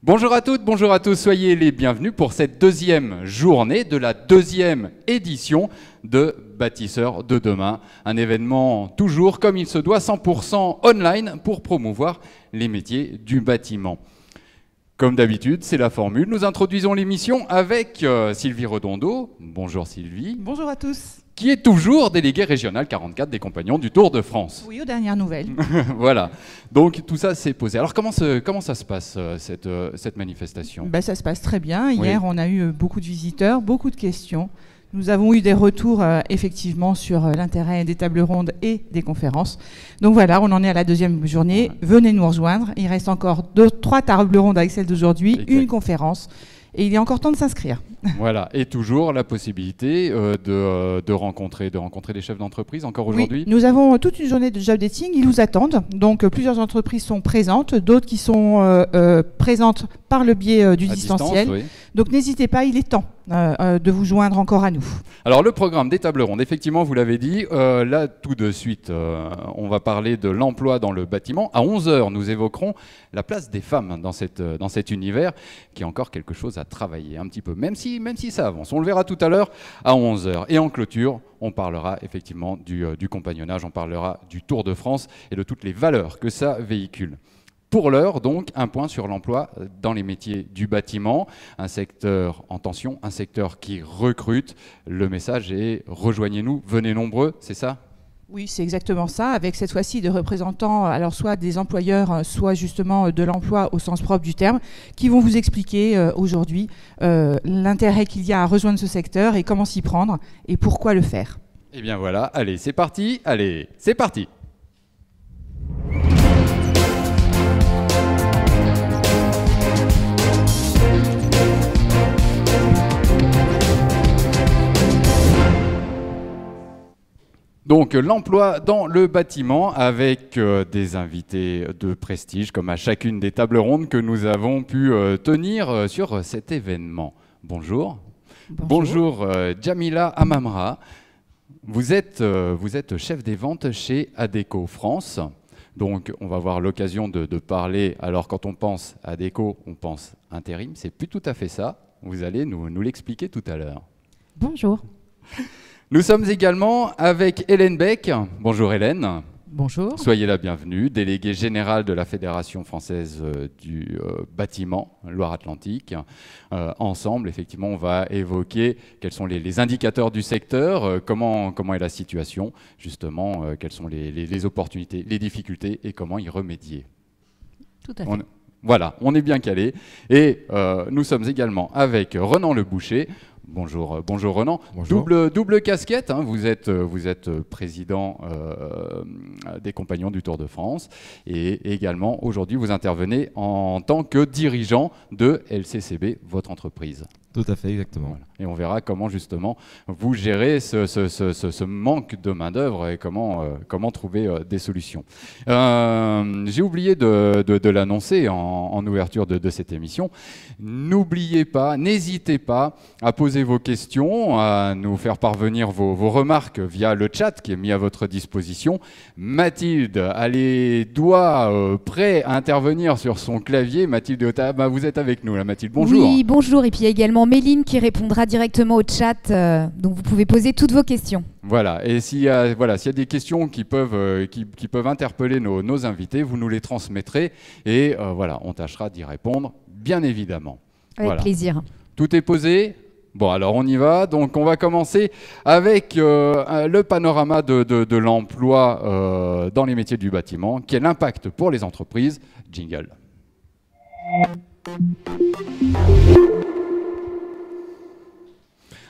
Bonjour à toutes, bonjour à tous, soyez les bienvenus pour cette deuxième journée de la deuxième édition de Bâtisseurs de demain. Un événement toujours comme il se doit, 100% online pour promouvoir les métiers du bâtiment. Comme d'habitude, c'est la formule. Nous introduisons l'émission avec Sylvie Redondo. Bonjour Sylvie. Bonjour à tous. Qui est toujours déléguée régionale 44 des Compagnons du Tour de France. Oui, aux dernières nouvelles. Voilà, donc tout ça s'est posé. Alors comment ça se passe cette manifestation? Ça se passe très bien. Hier, Oui. on a eu beaucoup de visiteurs, beaucoup de questions. Nous avons eu des retours effectivement sur l'intérêt des tables rondes et des conférences. Donc voilà, on en est à la deuxième journée. Venez nous rejoindre. Il reste encore 3 tables rondes avec celle d'aujourd'hui, Exact. une conférence. Et il est encore temps de s'inscrire. Voilà, et toujours la possibilité de rencontrer des chefs d'entreprise encore aujourd'hui. Oui, nous avons toute une journée de job dating. Ils nous attendent. Donc plusieurs entreprises sont présentes, d'autres qui sont présentes par le biais du À distanciel. distance, oui. Donc n'hésitez pas, il est temps de vous joindre encore à nous. Alors le programme des tables rondes, effectivement, vous l'avez dit, là tout de suite, on va parler de l'emploi dans le bâtiment. À 11 h, nous évoquerons la place des femmes dans cet univers, qui est encore quelque chose à travailler un petit peu, même si ça avance. On le verra tout à l'heure à 11 h. Et en clôture, on parlera effectivement du compagnonnage, on parlera du Tour de France et de toutes les valeurs que ça véhicule. Pour l'heure, donc, un point sur l'emploi dans les métiers du bâtiment, un secteur en tension, un secteur qui recrute. Le message est « rejoignez-nous, venez nombreux », c'est ça ? Oui, c'est exactement ça, avec cette fois-ci des représentants, alors soit des employeurs, soit justement de l'emploi au sens propre du terme, qui vont vous expliquer aujourd'hui l'intérêt qu'il y a à rejoindre ce secteur et comment s'y prendre et pourquoi le faire. Eh bien voilà, allez, c'est parti, allez, c'est parti. Donc l'emploi dans le bâtiment avec des invités de prestige comme à chacune des tables rondes que nous avons pu tenir sur cet événement. Bonjour. Bonjour Jamila Amamra. Vous êtes chef des ventes chez Adecco France. Donc on va avoir l'occasion de parler. Alors quand on pense Adecco, on pense intérim. C'est plus tout à fait ça. Vous allez nous l'expliquer tout à l'heure. Bonjour. Nous sommes également avec Hélène Beck. Bonjour Hélène. Bonjour. Soyez la bienvenue, déléguée générale de la Fédération française du bâtiment Loire-Atlantique. Ensemble, effectivement, on va évoquer quels sont les indicateurs du secteur, comment est la situation, justement, quelles sont les opportunités, les difficultés et comment y remédier. Tout à fait. Voilà, on est bien calé. Et nous sommes également avec Renan Le Boucher. Bonjour Renan. Bonjour. Double casquette, hein. Vous êtes président des Compagnons du Tour de France et également aujourd'hui vous intervenez en tant que dirigeant de LCCB, votre entreprise. Tout à fait, exactement. Voilà. Et on verra comment justement vous gérez ce manque de main-d'œuvre et comment trouver des solutions. J'ai oublié de l'annoncer en ouverture de cette émission. N'oubliez pas, n'hésitez pas à poser vos questions, à nous faire parvenir vos remarques via le chat qui est mis à votre disposition. Mathilde a les doigts prêts à intervenir sur son clavier. Mathilde, vous êtes avec nous là, Mathilde. Bonjour. Oui, bonjour. Et puis il y a également Méline qui répondra directement au chat. Donc vous pouvez poser toutes vos questions. Voilà, et s'il y a des questions qui peuvent interpeller nos invités, vous nous les transmettrez et on tâchera d'y répondre, bien évidemment. Avec plaisir. Tout est posé ? Bon, alors on y va. Donc on va commencer avec le panorama de l'emploi dans les métiers du bâtiment. Quel impact pour les entreprises ? Jingle.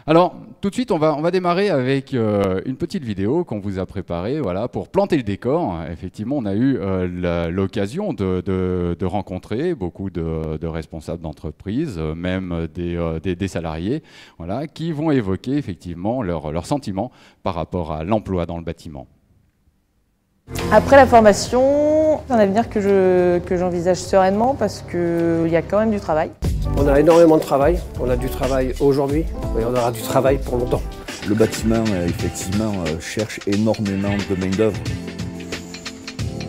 Alors, tout de suite, on va démarrer avec une petite vidéo qu'on vous a préparée pour planter le décor. Effectivement, on a eu l'occasion de rencontrer beaucoup de responsables d'entreprise, même des salariés, qui vont évoquer effectivement leurs sentiments par rapport à l'emploi dans le bâtiment. Après la formation, c'est un avenir que j'envisage sereinement parce qu'il y a quand même du travail. On a énormément de travail, on a du travail aujourd'hui et on aura du travail pour longtemps. Le bâtiment, effectivement, cherche énormément de main-d'œuvre.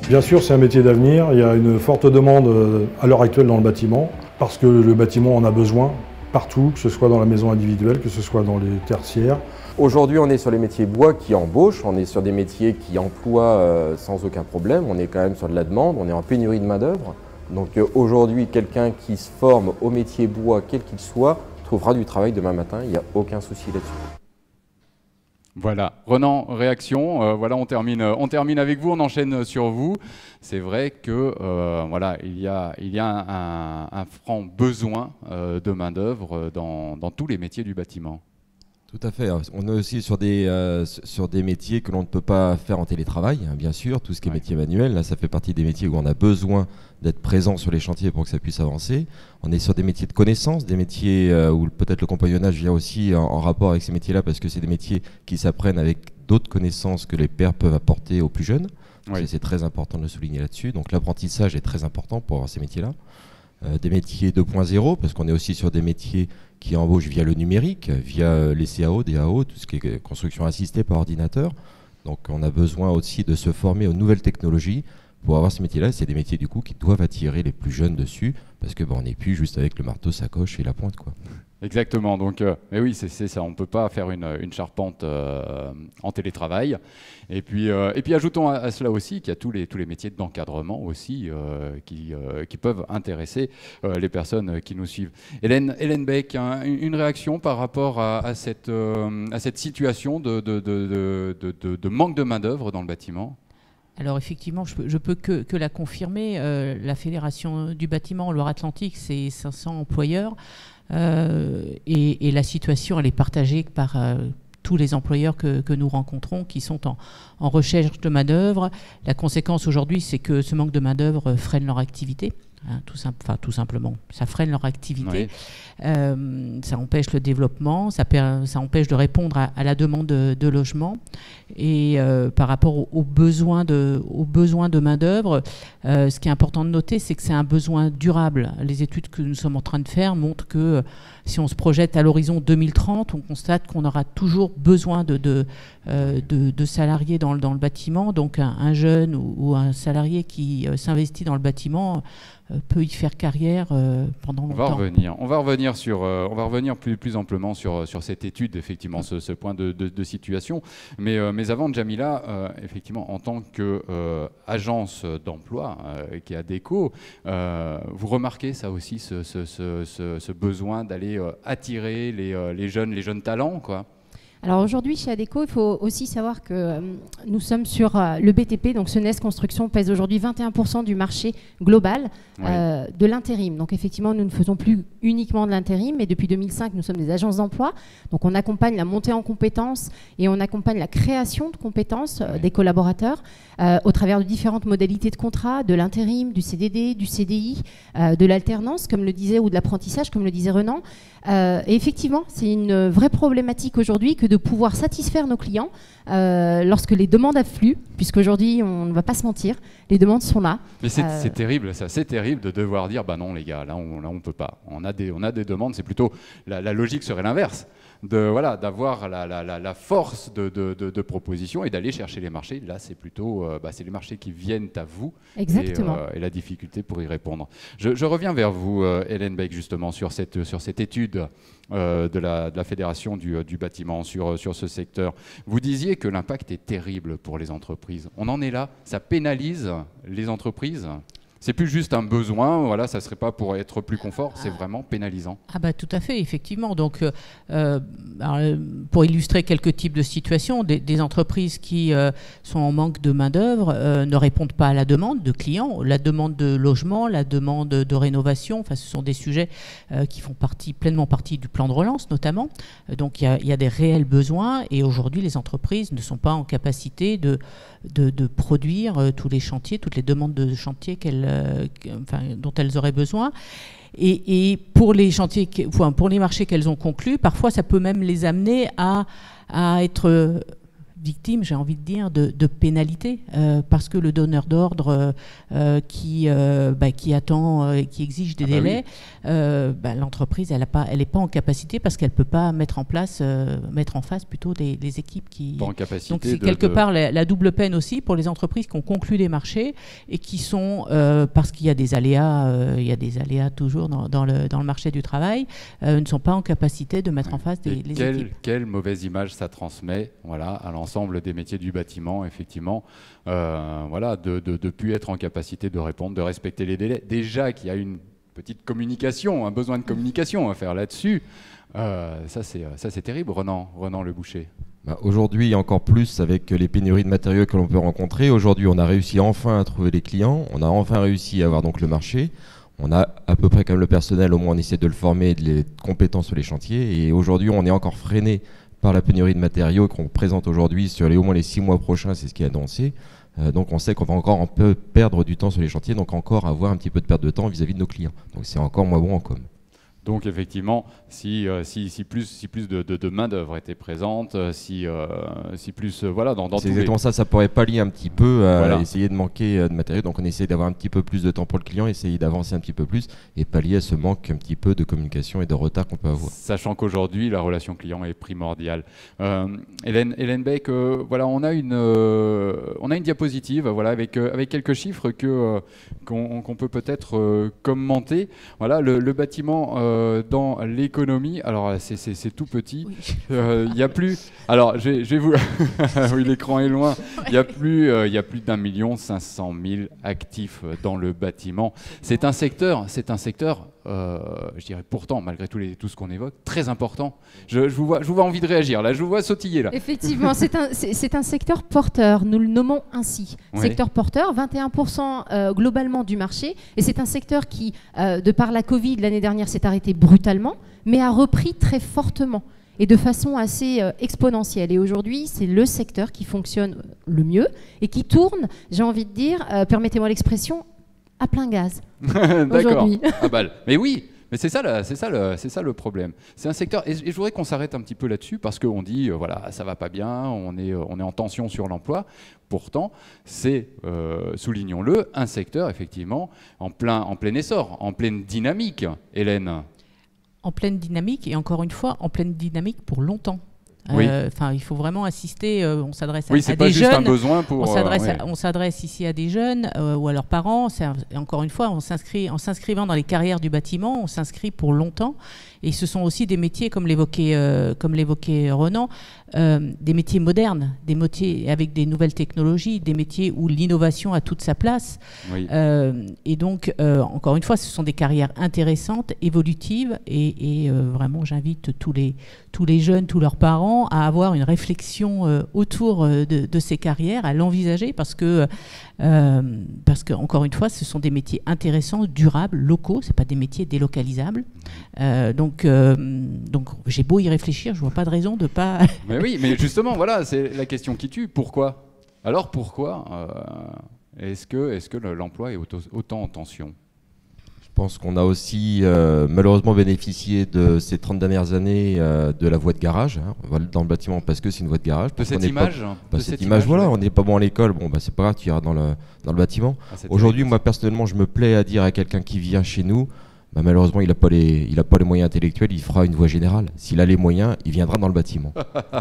Bien sûr, c'est un métier d'avenir. Il y a une forte demande à l'heure actuelle dans le bâtiment. parce que le bâtiment en a besoin partout, que ce soit dans la maison individuelle, que ce soit dans les tertiaires. Aujourd'hui, on est sur les métiers bois qui embauchent, on est sur des métiers qui emploient sans aucun problème, on est quand même sur de la demande, on est en pénurie de main-d'œuvre. Donc aujourd'hui, quelqu'un qui se forme au métier bois, quel qu'il soit, trouvera du travail demain matin, il n'y a aucun souci là-dessus. Voilà, Renan, réaction. Voilà, on termine avec vous, on enchaîne sur vous. C'est vrai que voilà, il y a un franc besoin de main d'œuvre dans tous les métiers du bâtiment. Tout à fait. On est aussi sur des métiers que l'on ne peut pas faire en télétravail, hein, bien sûr. Tout ce qui est métier manuel, là, ça fait partie des métiers où on a besoin d'être présent sur les chantiers pour que ça puisse avancer. On est sur des métiers de connaissance, des métiers où peut-être le compagnonnage vient aussi en rapport avec ces métiers-là, parce que c'est des métiers qui s'apprennent avec d'autres connaissances que les pairs peuvent apporter aux plus jeunes. Oui. C'est très important de le souligner là-dessus. Donc l'apprentissage est très important pour avoir ces métiers-là. Des métiers 2.0, parce qu'on est aussi sur des métiers qui embauchent via le numérique, via les CAO, DAO, tout ce qui est construction assistée par ordinateur. Donc on a besoin aussi de se former aux nouvelles technologies pour avoir ces métiers-là. C'est des métiers du coup qui doivent attirer les plus jeunes dessus, parce que on n'est plus juste avec le marteau, sacoche et la pointe, quoi. Exactement, donc mais oui, c'est ça, on ne peut pas faire une charpente en télétravail. Et puis ajoutons à cela aussi qu'il y a tous les métiers d'encadrement aussi qui peuvent intéresser les personnes qui nous suivent. Hélène Beck, hein, une réaction par rapport à cette situation de manque de main-d'œuvre dans le bâtiment? Alors effectivement, je peux que la confirmer. La Fédération du bâtiment Loire-Atlantique, c'est 500 employeurs. Et la situation, elle est partagée par tous les employeurs que nous rencontrons qui sont en recherche de main-d'œuvre. La conséquence aujourd'hui, c'est que ce manque de main-d'œuvre freine leur activité. Hein, tout simplement, ça freine leur activité, ça empêche le développement, ça empêche de répondre à la demande de logement. Et par rapport aux besoins de main-d'œuvre, ce qui est important de noter, c'est que c'est un besoin durable. Les études que nous sommes en train de faire montrent que si on se projette à l'horizon 2030, on constate qu'on aura toujours besoin de salariés dans le bâtiment. Donc un jeune ou un salarié qui s'investit dans le bâtiment peut y faire carrière pendant longtemps. On va revenir plus amplement sur cette étude, effectivement, ce point de situation. Mais avant, Djamila, effectivement, en tant qu'agence d'emploi qui a Déco, vous remarquez ça aussi, ce besoin d'aller attirer les jeunes talents, quoi? Alors aujourd'hui, chez Adéco, il faut aussi savoir que nous sommes sur le BTP, donc Senes Construction pèse aujourd'hui 21% du marché global de l'intérim. Donc effectivement, nous ne faisons plus uniquement de l'intérim, mais depuis 2005, nous sommes des agences d'emploi. Donc on accompagne la montée en compétences et on accompagne la création de compétences des collaborateurs au travers de différentes modalités de contrat, de l'intérim, du CDD, du CDI, de l'alternance, comme le disait, ou de l'apprentissage, comme le disait Renan. Et effectivement, c'est une vraie problématique aujourd'hui que de pouvoir satisfaire nos clients lorsque les demandes affluent, puisqu'aujourd'hui, on ne va pas se mentir, les demandes sont là. Mais c'est terrible, ça. C'est terrible de devoir dire, bah non les gars, là on peut pas. On a des demandes, c'est plutôt, la logique serait l'inverse. D'avoir la force de proposition et d'aller chercher les marchés. Là, c'est plutôt c'est les marchés qui viennent à vous. Exactement. Et la difficulté pour y répondre. Je reviens vers vous, Hélène Beck, justement, sur cette étude de la Fédération du bâtiment sur ce secteur. Vous disiez que l'impact est terrible pour les entreprises. On en est là, ça pénalise les entreprises. C'est plus juste un besoin, voilà, ça ne serait pas pour être plus confort, c'est vraiment pénalisant. Ah bah tout à fait, effectivement. Donc, pour illustrer quelques types de situations, des entreprises qui sont en manque de main-d'œuvre ne répondent pas à la demande de clients, la demande de logement, la demande de rénovation. Enfin, ce sont des sujets qui font pleinement partie du plan de relance, notamment. Donc, il y a des réels besoins et aujourd'hui, les entreprises ne sont pas en capacité de produire tous les chantiers, toutes les demandes de chantier dont elles auraient besoin. Et pour les chantiers, pour les marchés qu'elles ont conclus, parfois ça peut même les amener à être victime, j'ai envie de dire, de pénalités, parce que le donneur d'ordre qui attend, qui exige des délais, l'entreprise, elle n'est pas en capacité parce qu'elle ne peut pas mettre en face plutôt les équipes qui... Pas en capacité. Donc c'est quelque part la double peine aussi pour les entreprises qui ont conclu des marchés et qui sont, parce qu'il y a des aléas toujours dans le marché du travail, ne sont pas en capacité de mettre en face les équipes. Quelle mauvaise image ça transmet, voilà, à l'ensemble des métiers du bâtiment, effectivement, voilà, de plus être en capacité de répondre, de respecter les délais. Déjà qu'il y a une petite communication, un besoin de communication à faire là-dessus, ça c'est terrible, Renan Le Boucher. Aujourd'hui, encore plus avec les pénuries de matériaux que l'on peut rencontrer. Aujourd'hui, on a réussi enfin à trouver les clients, on a enfin réussi à avoir donc le marché. On a à peu près comme le personnel, au moins on essaie de le former et de les compétences sur les chantiers. Et aujourd'hui, on est encore freiné par la pénurie de matériaux qu'on présente aujourd'hui sur au moins les 6 mois prochains, c'est ce qui est annoncé. Donc on sait qu'on va encore un peu perdre du temps sur les chantiers, donc encore avoir un petit peu de perte de temps vis-à-vis de nos clients. Donc c'est encore moins bon en com. Donc effectivement, si plus de main-d'œuvre était présente, si plus voilà dans c'est exactement ça, ça pourrait pallier un petit peu à voilà. essayer de manquer de matériaux. Donc on essaie d'avoir un petit peu plus de temps pour le client, essayer d'avancer un petit peu plus et pallier à ce manque un petit peu de communication et de retard qu'on peut avoir. Sachant qu'aujourd'hui la relation client est primordiale. Hélène Beck, voilà, on a une diapositive, voilà, avec quelques chiffres qu'on peut peut-être commenter. Voilà, le bâtiment dans l'économie, alors c'est tout petit, il y a plus, alors je vais vous, oui l'écran est loin, il y a plus d'1 500 000 actifs dans le bâtiment. C'est un secteur, je dirais pourtant, malgré tout ce qu'on évoque, très important. Je vous vois envie de réagir, là, je vous vois sautiller. Là. Effectivement, c'est un secteur porteur, nous le nommons ainsi. Oui. Secteur porteur, 21% globalement du marché, et c'est un secteur qui, de par la Covid, l'année dernière, s'est arrêté brutalement, mais a repris très fortement et de façon assez exponentielle. Et aujourd'hui, c'est le secteur qui fonctionne le mieux et qui tourne, j'ai envie de dire, permettez-moi l'expression, à plein gaz. D'accord. Ah bah, mais oui, mais c'est ça le problème. C'est un secteur, et je voudrais qu'on s'arrête un petit peu là-dessus parce qu'on dit voilà, ça va pas bien, on est en tension sur l'emploi. Pourtant, c'est, soulignons-le, un secteur effectivement en plein essor, en pleine dynamique. Hélène. En pleine dynamique et encore une fois en pleine dynamique pour longtemps. Oui. Il faut vraiment insister. On s'adresse à des jeunes. Oui, c'est pas juste un besoin pour. On s'adresse ici à des jeunes ou à leurs parents. Encore une fois, en s'inscrivant dans les carrières du bâtiment, on s'inscrit pour longtemps. Et ce sont aussi des métiers, comme l'évoquait Renan, des métiers modernes, des métiers avec des nouvelles technologies, des métiers où l'innovation a toute sa place. Oui. Et donc, encore une fois, ce sont des carrières intéressantes, évolutives, et vraiment, j'invite tous les jeunes, tous leurs parents à avoir une réflexion autour de ces carrières, à l'envisager, parce que encore une fois, ce sont des métiers intéressants, durables, locaux. C'est pas des métiers délocalisables. Donc j'ai beau y réfléchir, je vois pas de raison de pas. Mais oui, mais justement, voilà, c'est la question qui tue. Pourquoi ? Alors pourquoi est-ce que l'emploi est autant en tension ? Je pense qu'on a aussi malheureusement bénéficié de ces 30 dernières années de la voie de garage dans le bâtiment parce que c'est une voie de garage. De cette image voilà, on n'est pas bon à l'école, bon, c'est pas grave, tu iras dans le bâtiment. Aujourd'hui, moi personnellement, je me plais à dire à quelqu'un qui vient chez nous, malheureusement, il n'a pas les moyens intellectuels, il fera une voie générale. S'il a les moyens, il viendra dans le bâtiment.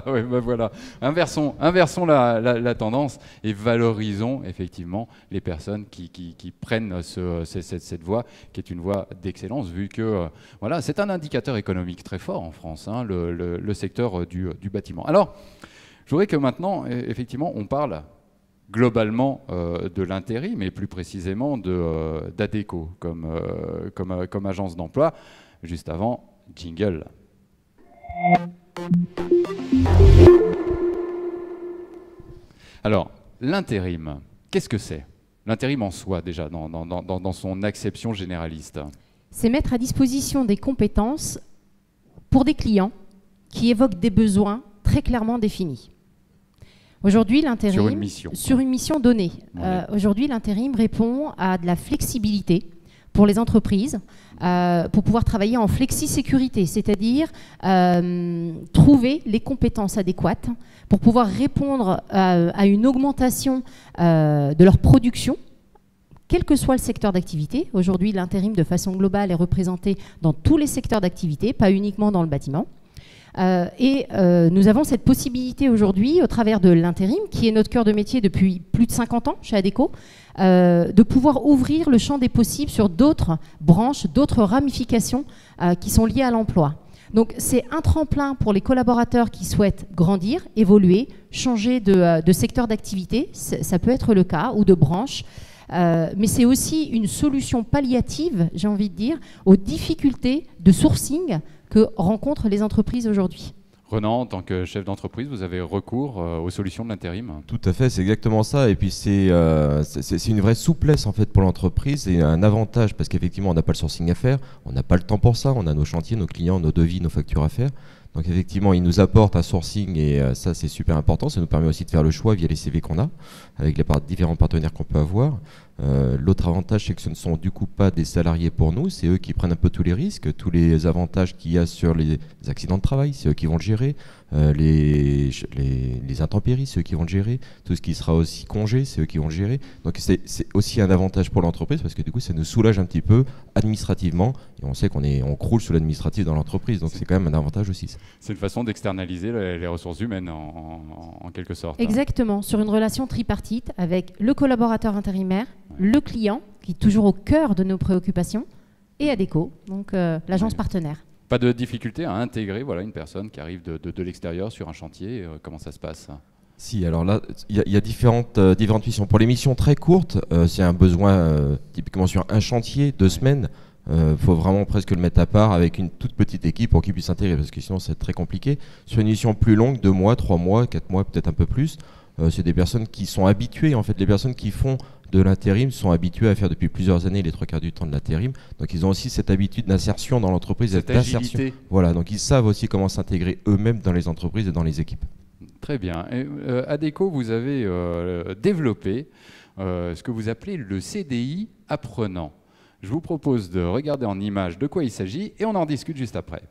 Oui, voilà. Inversons la tendance et valorisons effectivement les personnes qui prennent cette voie, qui est une voie d'excellence, vu que voilà, c'est un indicateur économique très fort en France, le secteur du bâtiment. Alors, je voudrais que maintenant, effectivement, on parle globalement de l'intérim, mais plus précisément d'Adecco comme agence d'emploi. Juste avant, jingle. Alors, l'intérim, qu'est-ce que c'est ? L'intérim en soi, déjà, dans son acception généraliste. C'est mettre à disposition des compétences pour des clients qui évoquent des besoins très clairement définis. Aujourd'hui, l'intérim, sur une mission donnée. Aujourd'hui, l'intérim répond à de la flexibilité pour les entreprises pour pouvoir travailler en flexi-sécurité, c'est-à-dire trouver les compétences adéquates pour pouvoir répondre à une augmentation de leur production, quel que soit le secteur d'activité. Aujourd'hui, l'intérim, de façon globale, est représenté dans tous les secteurs d'activité, pas uniquement dans le bâtiment. Nous avons cette possibilité aujourd'hui, au travers de l'intérim, qui est notre cœur de métier depuis plus de 50 ans chez Adecco, de pouvoir ouvrir le champ des possibles sur d'autres branches, d'autres ramifications qui sont liées à l'emploi. Donc c'est un tremplin pour les collaborateurs qui souhaitent grandir, évoluer, changer de secteur d'activité, ça peut être le cas, ou de branche. Mais c'est aussi une solution palliative, j'ai envie de dire, aux difficultés de sourcing que rencontrent les entreprises aujourd'hui. Renan, en tant que chef d'entreprise, vous avez recours aux solutions de l'intérim? Tout à fait, c'est exactement ça. Et puis c'est une vraie souplesse en fait pour l'entreprise et un avantage parce qu'effectivement on n'a pas le sourcing à faire, on n'a pas le temps pour ça, on a nos chantiers, nos clients, nos devis, nos factures à faire. Donc effectivement, il nous apporte un sourcing et ça c'est super important. Ça nous permet aussi de faire le choix via les CV qu'on a avec les différents partenaires qu'on peut avoir. L'autre avantage, c'est que ce ne sont du coup pas des salariés pour nous, c'est eux qui prennent un peu tous les risques, tous les avantages qu'il y a sur les accidents de travail, c'est eux qui vont le gérer, les intempéries, c'est eux qui vont le gérer, tout ce qui sera aussi congé, c'est eux qui vont le gérer. Donc c'est aussi un avantage pour l'entreprise parce que du coup ça nous soulage un petit peu administrativement et on sait qu'on croule sous l'administratif dans l'entreprise, donc c'est quand même un avantage aussi. C'est une façon d'externaliser les ressources humaines en quelque sorte. Exactement, sur une relation tripartite avec le collaborateur intérimaire, le client, qui est toujours au cœur de nos préoccupations, et Adecco, donc l'agence partenaire. Pas de difficulté à intégrer une personne qui arrive de l'extérieur sur un chantier, comment ça se passe? Si, alors là, il y a différentes missions. Pour les missions très courtes, c'est un besoin typiquement sur un chantier, 2 semaines. Faut vraiment presque le mettre à part avec une toute petite équipe pour qu'il puisse s'intégrer parce que sinon c'est très compliqué. Sur une mission plus longue, 2 mois, 3 mois, 4 mois, peut-être un peu plus, c'est des personnes qui sont habituées. En fait, les personnes qui font de l'intérim sont habituées à faire depuis plusieurs années les 3/4 du temps de l'intérim. Donc ils ont aussi cette habitude d'insertion dans l'entreprise, d'insertion. Voilà, donc ils savent aussi comment s'intégrer eux-mêmes dans les entreprises et dans les équipes. Très bien. Et, Adecco, vous avez développé ce que vous appelez le CDI apprenant. Je vous propose de regarder en images de quoi il s'agit et on en discute juste après.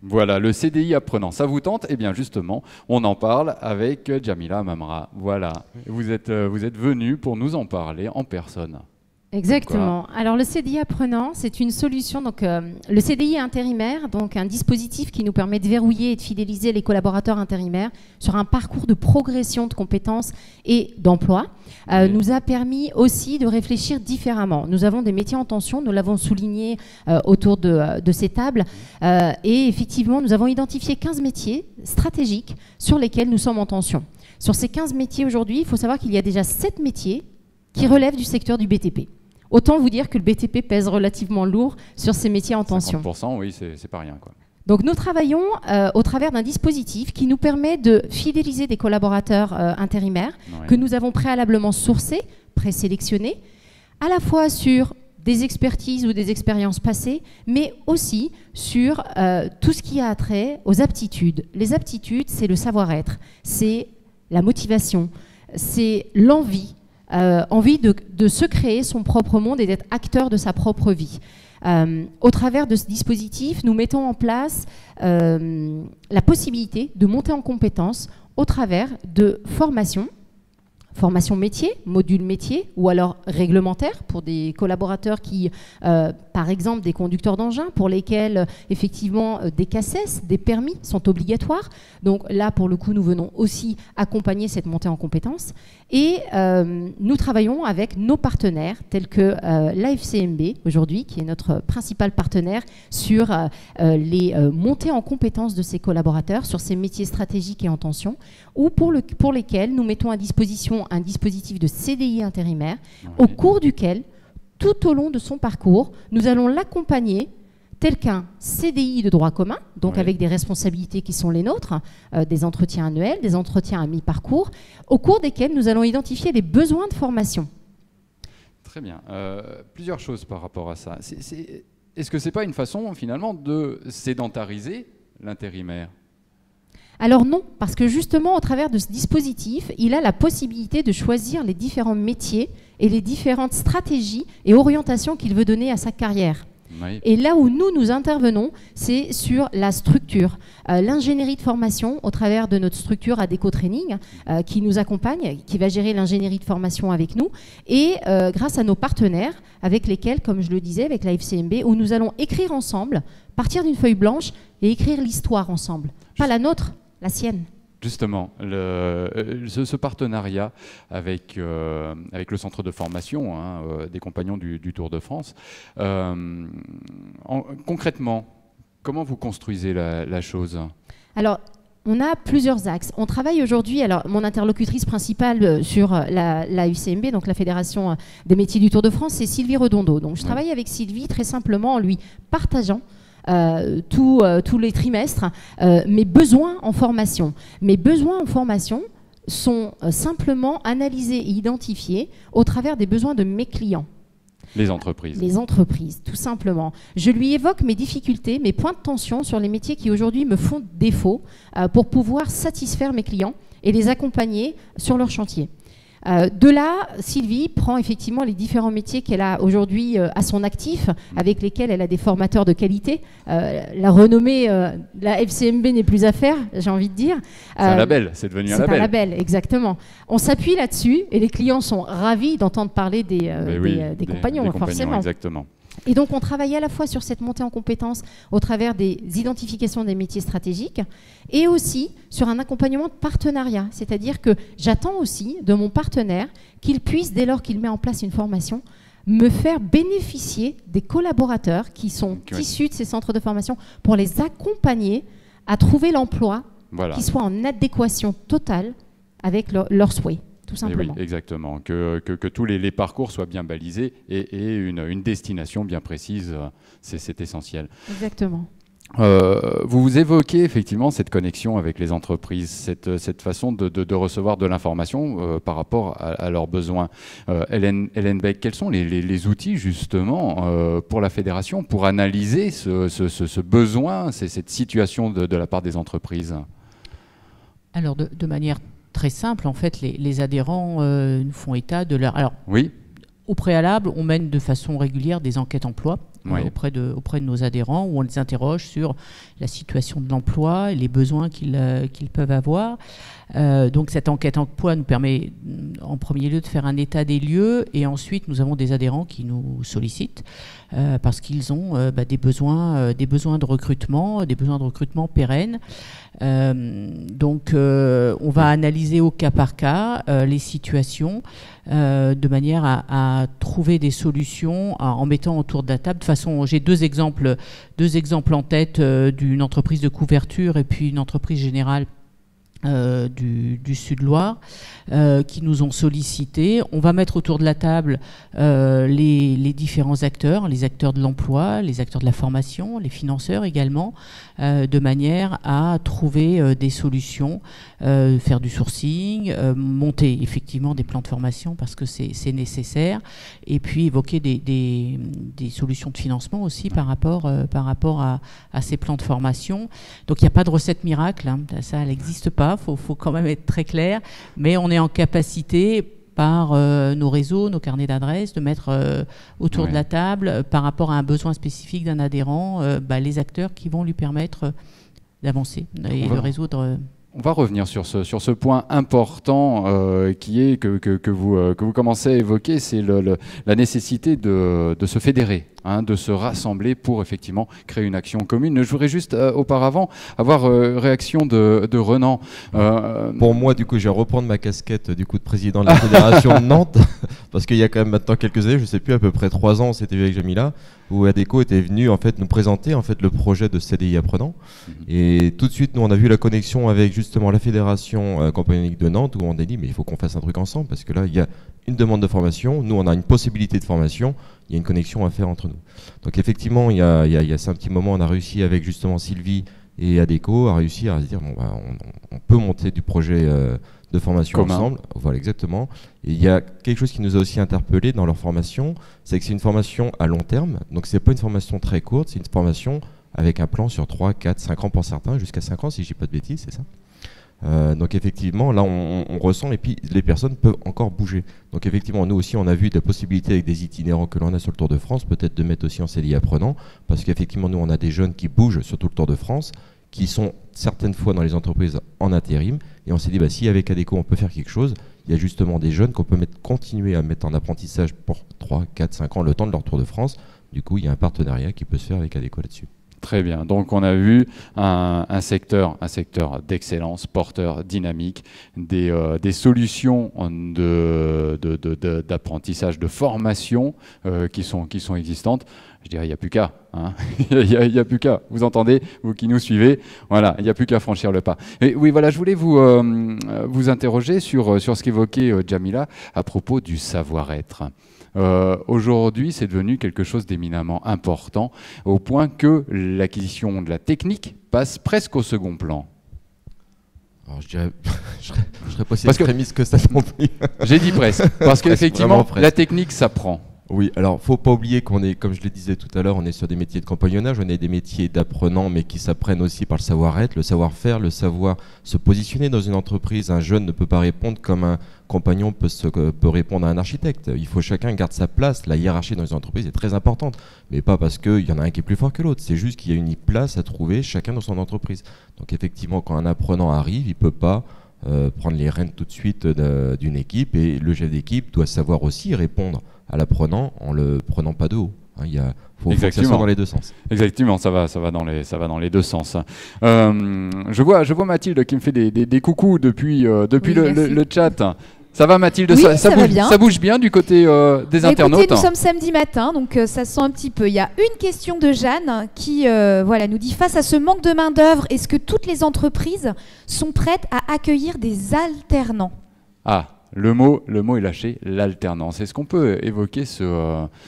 Voilà, le CDI apprenant, ça vous tente? Eh bien justement, on en parle avec Djamila Mamra. Voilà, vous êtes venu pour nous en parler en personne. Exactement. Alors le CDI apprenant, c'est une solution. Donc le CDI intérimaire, donc un dispositif qui nous permet de verrouiller et de fidéliser les collaborateurs intérimaires sur un parcours de progression de compétences et d'emploi, nous a permis aussi de réfléchir différemment. Nous avons des métiers en tension, nous l'avons souligné autour de ces tables, et effectivement, nous avons identifié 15 métiers stratégiques sur lesquels nous sommes en tension. Sur ces 15 métiers aujourd'hui, il faut savoir qu'il y a déjà 7 métiers qui relèvent du secteur du BTP. Autant vous dire que le BTP pèse relativement lourd sur ces métiers en tension. 50%, oui, c'est pas rien, quoi. Donc nous travaillons au travers d'un dispositif qui nous permet de fidéliser des collaborateurs intérimaires que nous avons préalablement sourcés, présélectionnés, à la fois sur des expertises ou des expériences passées, mais aussi sur tout ce qui a trait aux aptitudes. Les aptitudes, c'est le savoir-être, c'est la motivation, c'est l'envie. Envie de se créer son propre monde et d'être acteur de sa propre vie. Au travers de ce dispositif, nous mettons en place la possibilité de monter en compétences au travers de formations, formation métier, module métier ou alors réglementaire pour des collaborateurs qui, par exemple des conducteurs d'engins pour lesquels effectivement des CACES, des permis sont obligatoires. Donc là pour le coup nous venons aussi accompagner cette montée en compétences et nous travaillons avec nos partenaires tels que l'AFCMB aujourd'hui qui est notre principal partenaire sur les montées en compétences de ces collaborateurs sur ces métiers stratégiques et en tension ou pour lesquels nous mettons à disposition un dispositif de CDI intérimaire au cours duquel, tout au long de son parcours, nous allons l'accompagner tel qu'un CDI de droit commun, donc avec des responsabilités qui sont les nôtres, des entretiens annuels, des entretiens à mi-parcours, au cours desquels nous allons identifier les besoins de formation. Très bien. Plusieurs choses par rapport à ça. Est-ce que ce n'est pas une façon, finalement, de sédentariser l'intérimaire ? Alors non, parce que justement, au travers de ce dispositif, il a la possibilité de choisir les différents métiers et les différentes stratégies et orientations qu'il veut donner à sa carrière. Oui. Et là où nous intervenons, c'est sur la structure, l'ingénierie de formation au travers de notre structure Adéco Training qui nous accompagne, qui va gérer l'ingénierie de formation avec nous et grâce à nos partenaires avec lesquels, comme je le disais, avec la FCMB, où nous allons écrire ensemble, partir d'une feuille blanche et écrire l'histoire ensemble. Pas la nôtre, la sienne. Justement, ce partenariat avec le centre de formation des compagnons du Tour de France, concrètement, comment vous construisez la chose ? Alors, on a plusieurs axes. On travaille aujourd'hui, alors mon interlocutrice principale sur la UCMB, donc la Fédération des métiers du Tour de France, c'est Sylvie Redondo. Donc je travaille avec Sylvie très simplement en lui partageant tous les trimestres mes besoins en formation. Mes besoins en formation sont simplement analysés et identifiés au travers des besoins de mes clients. Les entreprises. Les entreprises, tout simplement. Je lui évoque mes difficultés, mes points de tension sur les métiers qui aujourd'hui me font défaut pour pouvoir satisfaire mes clients et les accompagner sur leur chantier. De là, Sylvie prend effectivement les différents métiers qu'elle a aujourd'hui à son actif, avec lesquels elle a des formateurs de qualité. La renommée, la FCMB n'est plus à faire, j'ai envie de dire. C'est un label, c'est devenu un label. C'est un label, exactement. On s'appuie là-dessus et les clients sont ravis d'entendre parler des compagnons, forcément. Exactement. Et donc, on travaille à la fois sur cette montée en compétences au travers des identifications des métiers stratégiques et aussi sur un accompagnement de partenariat. C'est-à-dire que j'attends aussi de mon partenaire qu'il puisse, dès lors qu'il met en place une formation, me faire bénéficier des collaborateurs qui sont issus de ces centres de formation pour les accompagner à trouver l'emploi qui soit en adéquation totale avec leurs souhaits. Tout simplement. Oui, exactement. Que tous les parcours soient bien balisés et une destination bien précise, c'est essentiel. Exactement. Vous évoquez effectivement cette connexion avec les entreprises, cette façon de recevoir de l'information par rapport à leurs besoins. Hélène Beck, quels sont les outils justement pour la fédération pour analyser ce besoin, cette situation de la part des entreprises ? Alors de manière très simple, en fait, les adhérents nous font état de leur... Alors, au préalable, on mène de façon régulière des enquêtes emploi auprès de nos adhérents, où on les interroge sur la situation de l'emploi et les besoins qu'ils peuvent avoir. Donc cette enquête emploi nous permet en premier lieu de faire un état des lieux, et ensuite nous avons des adhérents qui nous sollicitent parce qu'ils ont des besoins de recrutement pérennes. Donc on va analyser au cas par cas les situations de manière à trouver des solutions en mettant autour de la table. De toute façon, j'ai deux exemples en tête, d'une entreprise de couverture et puis une entreprise générale du Sud-Loire qui nous ont sollicité. On va mettre autour de la table les différents acteurs, les acteurs de l'emploi, les acteurs de la formation, les financeurs également, de manière à trouver des solutions, faire du sourcing, monter effectivement des plans de formation parce que c'est nécessaire, et puis évoquer des solutions de financement aussi par rapport à ces plans de formation. Donc il n'y a pas de recette miracle, hein, ça n'existe pas, faut quand même être très clair, mais on est en capacité par nos réseaux, nos carnets d'adresses, de mettre autour de la table, par rapport à un besoin spécifique d'un adhérent, les acteurs qui vont lui permettre d'avancer et de résoudre... On va revenir sur ce point important qui est que vous commencez à évoquer, c'est la nécessité de se fédérer, hein, de se rassembler pour effectivement créer une action commune. Je voudrais juste auparavant avoir réaction de Renan. Pour moi, du coup, je vais reprendre ma casquette de président de la fédération de Nantes, parce qu'il y a quand même maintenant quelques années, je ne sais plus, à peu près 3 ans, c'était avec Jamila, où ADECO était venu en fait nous présenter en fait le projet de CDI apprenant. Et tout de suite, nous on a vu la connexion avec justement la fédération compagnonique de Nantes, où on a dit mais il faut qu'on fasse un truc ensemble, parce que là il y a une demande de formation, nous on a une possibilité de formation, il y a une connexion à faire entre nous. Donc effectivement, il y a un petit moment, on a réussi avec justement Sylvie et ADECO à réussir à se dire on peut monter du projet de formation ensemble. Voilà, exactement. Et il y a quelque chose qui nous a aussi interpellé dans leur formation, c'est que c'est une formation à long terme, donc c'est pas une formation très courte, c'est une formation avec un plan sur 3, 4, 5 ans pour certains, jusqu'à 5 ans si je dis pas de bêtises, c'est ça. Donc effectivement, là on ressent, et puis les personnes peuvent encore bouger. Donc effectivement, nous aussi on a vu des possibilités avec des itinérants que l'on a sur le Tour de France, peut-être de mettre aussi en CDI apprenant, parce qu'effectivement nous on a des jeunes qui bougent sur tout le Tour de France, qui sont certaines fois dans les entreprises en intérim, et on s'est dit si avec ADECO on peut faire quelque chose, il y a justement des jeunes qu'on peut continuer à mettre en apprentissage pour 3, 4, 5 ans, le temps de leur Tour de France. Du coup il y a un partenariat qui peut se faire avec ADECO là-dessus. Très bien. Donc on a vu un secteur d'excellence, porteur, dynamique, des solutions d'apprentissage, de formation qui sont existantes. Je dirais, il n'y a plus qu'à. Hein. Il n'y a plus qu'à. Vous entendez, vous qui nous suivez, voilà, il n'y a plus qu'à franchir le pas. Et oui, voilà, je voulais vous interroger sur ce qu'évoquait Jamila à propos du savoir-être. Aujourd'hui, c'est devenu quelque chose d'éminemment important, au point que l'acquisition de la technique passe presque au second plan. Alors je serais pas si extrémiste que ça non plus. J'ai dit presque, parce qu'effectivement, la technique s'apprend. Oui, alors faut pas oublier qu'on est, comme je le disais tout à l'heure, on est sur des métiers de compagnonnage, on est des métiers d'apprenants, mais qui s'apprennent aussi par le savoir-être, le savoir-faire, le savoir se positionner dans une entreprise. Un jeune ne peut pas répondre comme un compagnon peut répondre à un architecte. Il faut chacun garde sa place. La hiérarchie dans une entreprise est très importante, mais pas parce qu'il y en a un qui est plus fort que l'autre. C'est juste qu'il y a une place à trouver chacun dans son entreprise. Donc effectivement, quand un apprenant arrive, il peut pas prendre les rênes tout de suite d'une équipe, et le chef d'équipe doit savoir aussi répondre à l'apprenant en le prenant pas de haut. Il faut que ça soit dans les deux sens. Exactement, ça va dans les deux sens. Je vois Mathilde qui me fait des coucous depuis le chat. Ça va Mathilde, oui, ça bouge bien du côté des internautes. Écoutez, nous sommes samedi matin, donc ça sent un petit peu. Il y a une question de Jeanne qui nous dit, face à ce manque de main d'œuvre, est-ce que toutes les entreprises sont prêtes à accueillir des alternants? Le mot est lâché, l'alternance. Est-ce qu'on peut évoquer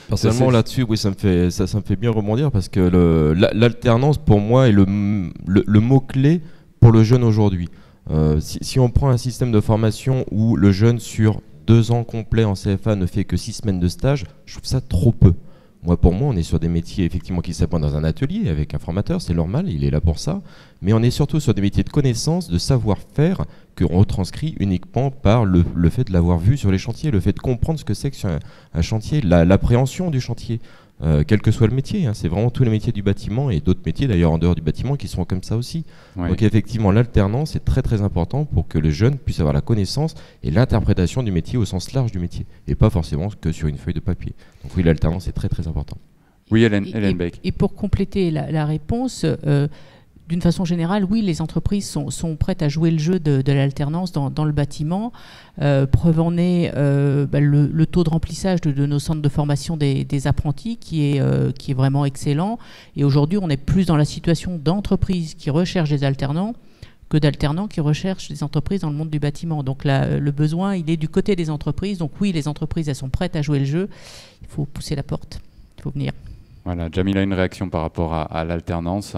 personnellement là-dessus, oui, ça me fait bien rebondir, parce que l'alternance pour moi est le mot-clé pour le jeune aujourd'hui. Si on prend un système de formation où le jeune sur 2 ans complets en CFA ne fait que 6 semaines de stage, je trouve ça trop peu. Pour moi, on est sur des métiers effectivement qui s'apprennent dans un atelier avec un formateur, c'est normal, il est là pour ça. Mais on est surtout sur des métiers de connaissance, de savoir-faire, qu'on retranscrit uniquement par le fait de l'avoir vu sur les chantiers, le fait de comprendre ce que c'est qu'un chantier, l'appréhension du chantier. quel que soit le métier. Hein. C'est vraiment tous les métiers du bâtiment et d'autres métiers d'ailleurs en dehors du bâtiment qui seront comme ça aussi. Oui. Donc effectivement, l'alternance est très très important pour que les jeunes puissent avoir la connaissance et l'interprétation du métier au sens large du métier et pas forcément que sur une feuille de papier. Donc oui, l'alternance est très très important. Oui, Hélène Beck. Et pour compléter la réponse, d'une façon générale, oui, les entreprises sont prêtes à jouer le jeu de l'alternance dans le bâtiment. Preuve en est le taux de remplissage de nos centres de formation des apprentis qui est vraiment excellent. Et aujourd'hui, on est plus dans la situation d'entreprises qui recherchent des alternants que d'alternants qui recherchent des entreprises dans le monde du bâtiment. Donc le besoin, il est du côté des entreprises. Donc oui, les entreprises, elles sont prêtes à jouer le jeu. Il faut pousser la porte. Il faut venir. Voilà, Jamila, une réaction par rapport à l'alternance?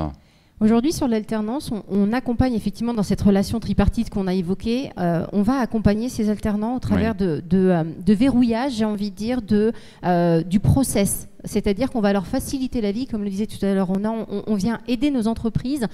Aujourd'hui, sur l'alternance, on accompagne effectivement dans cette relation tripartite qu'on a évoquée, on va accompagner ces alternants au travers de verrouillage, j'ai envie de dire, du process. C'est-à-dire qu'on va leur faciliter la vie, comme le disait tout à l'heure, on vient aider nos entreprises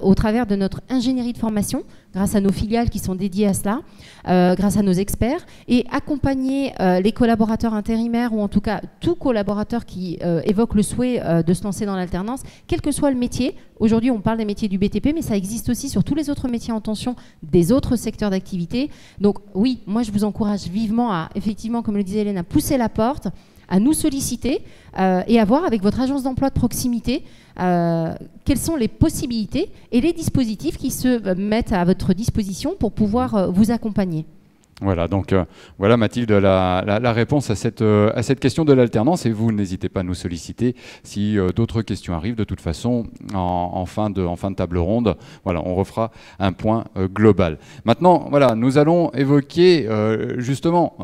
au travers de notre ingénierie de formation, grâce à nos filiales qui sont dédiées à cela, grâce à nos experts, et accompagner les collaborateurs intérimaires, ou en tout cas tout collaborateur qui évoque le souhait de se lancer dans l'alternance, quel que soit le métier. Aujourd'hui, on parle des métiers du BTP, mais ça existe aussi sur tous les autres métiers en tension des autres secteurs d'activité. Donc oui, moi je vous encourage vivement à, effectivement, comme le disait Hélène, à pousser la porte, à nous solliciter et à voir avec votre agence d'emploi de proximité quelles sont les possibilités et les dispositifs qui se mettent à votre disposition pour pouvoir vous accompagner. Voilà, donc voilà Mathilde la réponse à cette question de l'alternance, et vous n'hésitez pas à nous solliciter si d'autres questions arrivent. De toute façon, en fin de table ronde, voilà, on refera un point global. Maintenant, voilà, nous allons évoquer justement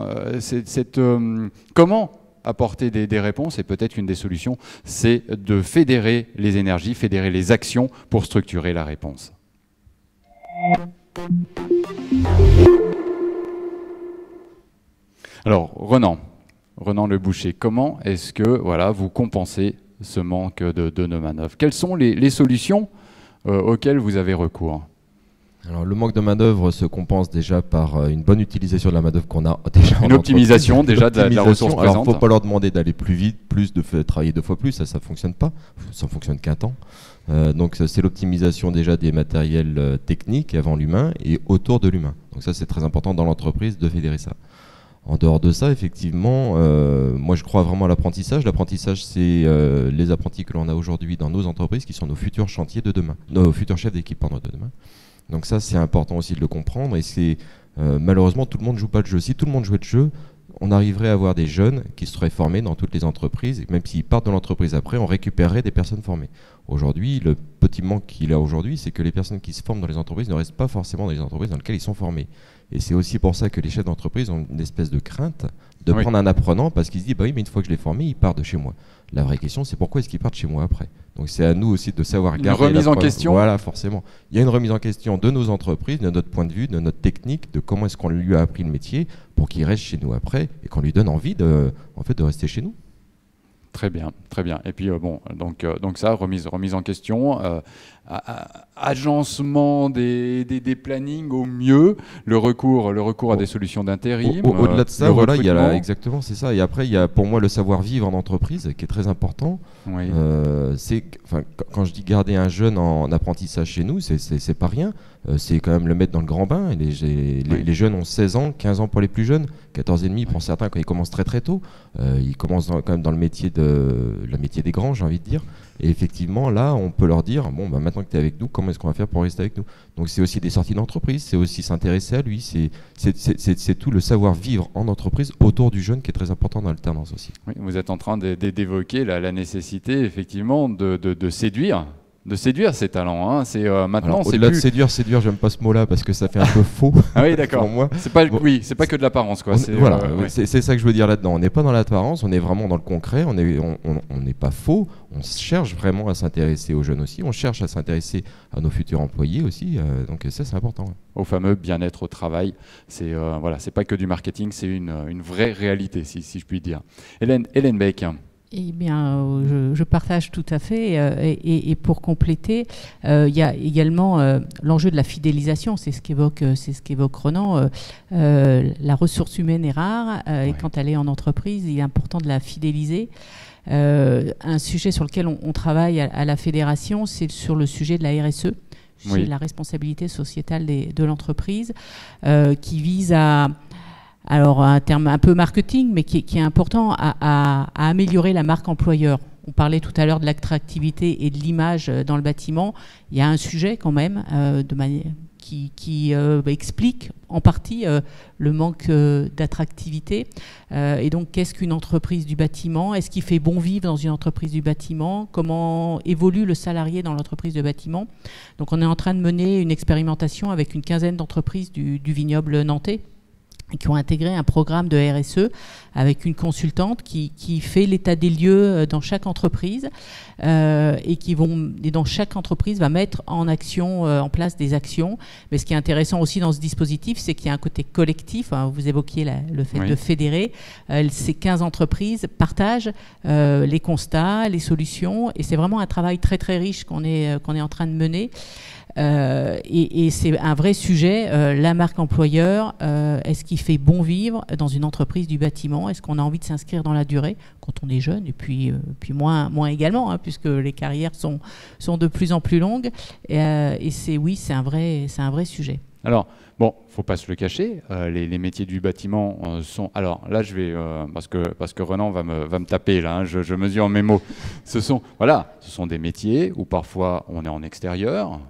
comment apporter des réponses, et peut-être une des solutions, c'est de fédérer les énergies, fédérer les actions pour structurer la réponse. Alors, Renan Le Boucher, comment est-ce que vous compensez ce manque de main-d'œuvre? Quelles sont les solutions auxquelles vous avez recours? Alors, le manque de main-d'œuvre se compense déjà par une bonne utilisation de la main-d'œuvre qu'on a déjà. Une optimisation déjà de la ressource présente. Alors, il ne faut pas leur demander d'aller plus vite, de travailler 2 fois plus, ça ne fonctionne pas. Ça ne fonctionne qu'un temps. Donc, c'est l'optimisation déjà des matériels techniques avant l'humain et autour de l'humain. Donc, ça, c'est très important dans l'entreprise de fédérer ça. En dehors de ça, effectivement, moi je crois vraiment à l'apprentissage. L'apprentissage, c'est les apprentis que l'on a aujourd'hui dans nos entreprises qui sont nos futurs chantiers de demain, nos futurs chefs d'équipe de demain. Donc ça, c'est important aussi de le comprendre. Et c'est malheureusement, tout le monde ne joue pas le jeu. Si tout le monde jouait le jeu, on arriverait à avoir des jeunes qui seraient formés dans toutes les entreprises. Et même s'ils partent de l'entreprise après, on récupérerait des personnes formées. Aujourd'hui, le petit manque qu'il a aujourd'hui, c'est que les personnes qui se forment dans les entreprises ne restent pas forcément dans les entreprises dans lesquelles ils sont formés. Et c'est aussi pour ça que les chefs d'entreprise ont une espèce de crainte de prendre un apprenant, parce qu'ils se disent, bah oui, mais une fois que je l'ai formé, il part de chez moi. La vraie question, c'est pourquoi est-ce qu'il part de chez moi après? Donc c'est à nous aussi de savoir garder une remise en question. Voilà, forcément. Il y a une remise en question de nos entreprises, de notre point de vue, de notre technique, de comment est-ce qu'on lui a appris le métier pour qu'il reste chez nous après et qu'on lui donne envie de rester chez nous. Très bien, très bien. Et puis donc ça, remise en question, agencement des plannings au mieux, le recours à des solutions d'intérim. Au-delà de ça, voilà, il y a exactement, c'est ça. Et après, il y a pour moi le savoir-vivre en entreprise qui est très important. Oui. Quand je dis garder un jeune en apprentissage chez nous, c'est pas rien. C'est quand même le mettre dans le grand bain. Les jeunes ont 16 ans, 15 ans pour les plus jeunes, 14 et demi pour certains quand ils commencent très très tôt. Ils commencent quand même dans le métier des grands, j'ai envie de dire. Et effectivement, là, on peut leur dire, bon, bah, maintenant que tu es avec nous, comment est-ce qu'on va faire pour rester avec nous? Donc c'est aussi des sorties d'entreprise, c'est aussi s'intéresser à lui, c'est tout le savoir-vivre en entreprise autour du jeune qui est très important dans l'alternance aussi. Oui, vous êtes en train d'évoquer la nécessité, effectivement, de séduire. De séduire ces talents, hein. C'est maintenant. Au-delà de séduire, j'aime pas ce mot-là parce que ça fait un peu faux. Ah oui, d'accord. C'est pas que de l'apparence, quoi. C'est ça que je veux dire là-dedans. On n'est pas dans l'apparence, on est vraiment dans le concret. On n'est pas faux. On cherche vraiment à s'intéresser aux jeunes aussi. On cherche à s'intéresser à nos futurs employés aussi. Donc ça, c'est important. Ouais. Au fameux bien-être au travail. C'est c'est pas que du marketing, c'est une vraie réalité, si je puis dire. Hélène Beck. Eh bien, je partage tout à fait. Et pour compléter, il y a également l'enjeu de la fidélisation. C'est ce qu'évoque Renan. La ressource humaine est rare et quand elle est en entreprise, il est important de la fidéliser. Un sujet sur lequel on travaille à la fédération, c'est sur le sujet de la RSE, Oui. la responsabilité sociétale de l'entreprise, qui vise à, alors un terme un peu marketing, mais qui est important, à améliorer la marque employeur. On parlait tout à l'heure de l'attractivité et de l'image dans le bâtiment. Il y a un sujet quand même qui explique en partie le manque d'attractivité. Et donc, qu'est-ce qu'une entreprise du bâtiment? Est-ce qu'il fait bon vivre dans une entreprise du bâtiment? Comment évolue le salarié dans l'entreprise de bâtiment? Donc, on est en train de mener une expérimentation avec une quinzaine d'entreprises du vignoble nantais, qui ont intégré un programme de RSE avec une consultante qui fait l'état des lieux dans chaque entreprise et dans chaque entreprise va mettre en action, en place des actions. Mais ce qui est intéressant aussi dans ce dispositif, c'est qu'il y a un côté collectif. Hein, vous évoquiez le fait de fédérer. Ces 15 entreprises partagent les constats, les solutions, et c'est vraiment un travail très très riche qu'on est en train de mener. Et c'est un vrai sujet, la marque employeur, est-ce qu'il fait bon vivre dans une entreprise du bâtiment? Est-ce qu'on a envie de s'inscrire dans la durée quand on est jeune, et puis moins également, hein, puisque les carrières sont de plus en plus longues, et c'est un vrai sujet. Alors, bon, faut pas se le cacher, les métiers du bâtiment sont... Alors là, je vais... parce que Renan va me taper, là, hein, je mesure mes mots. Ce sont des métiers où parfois on est en extérieur,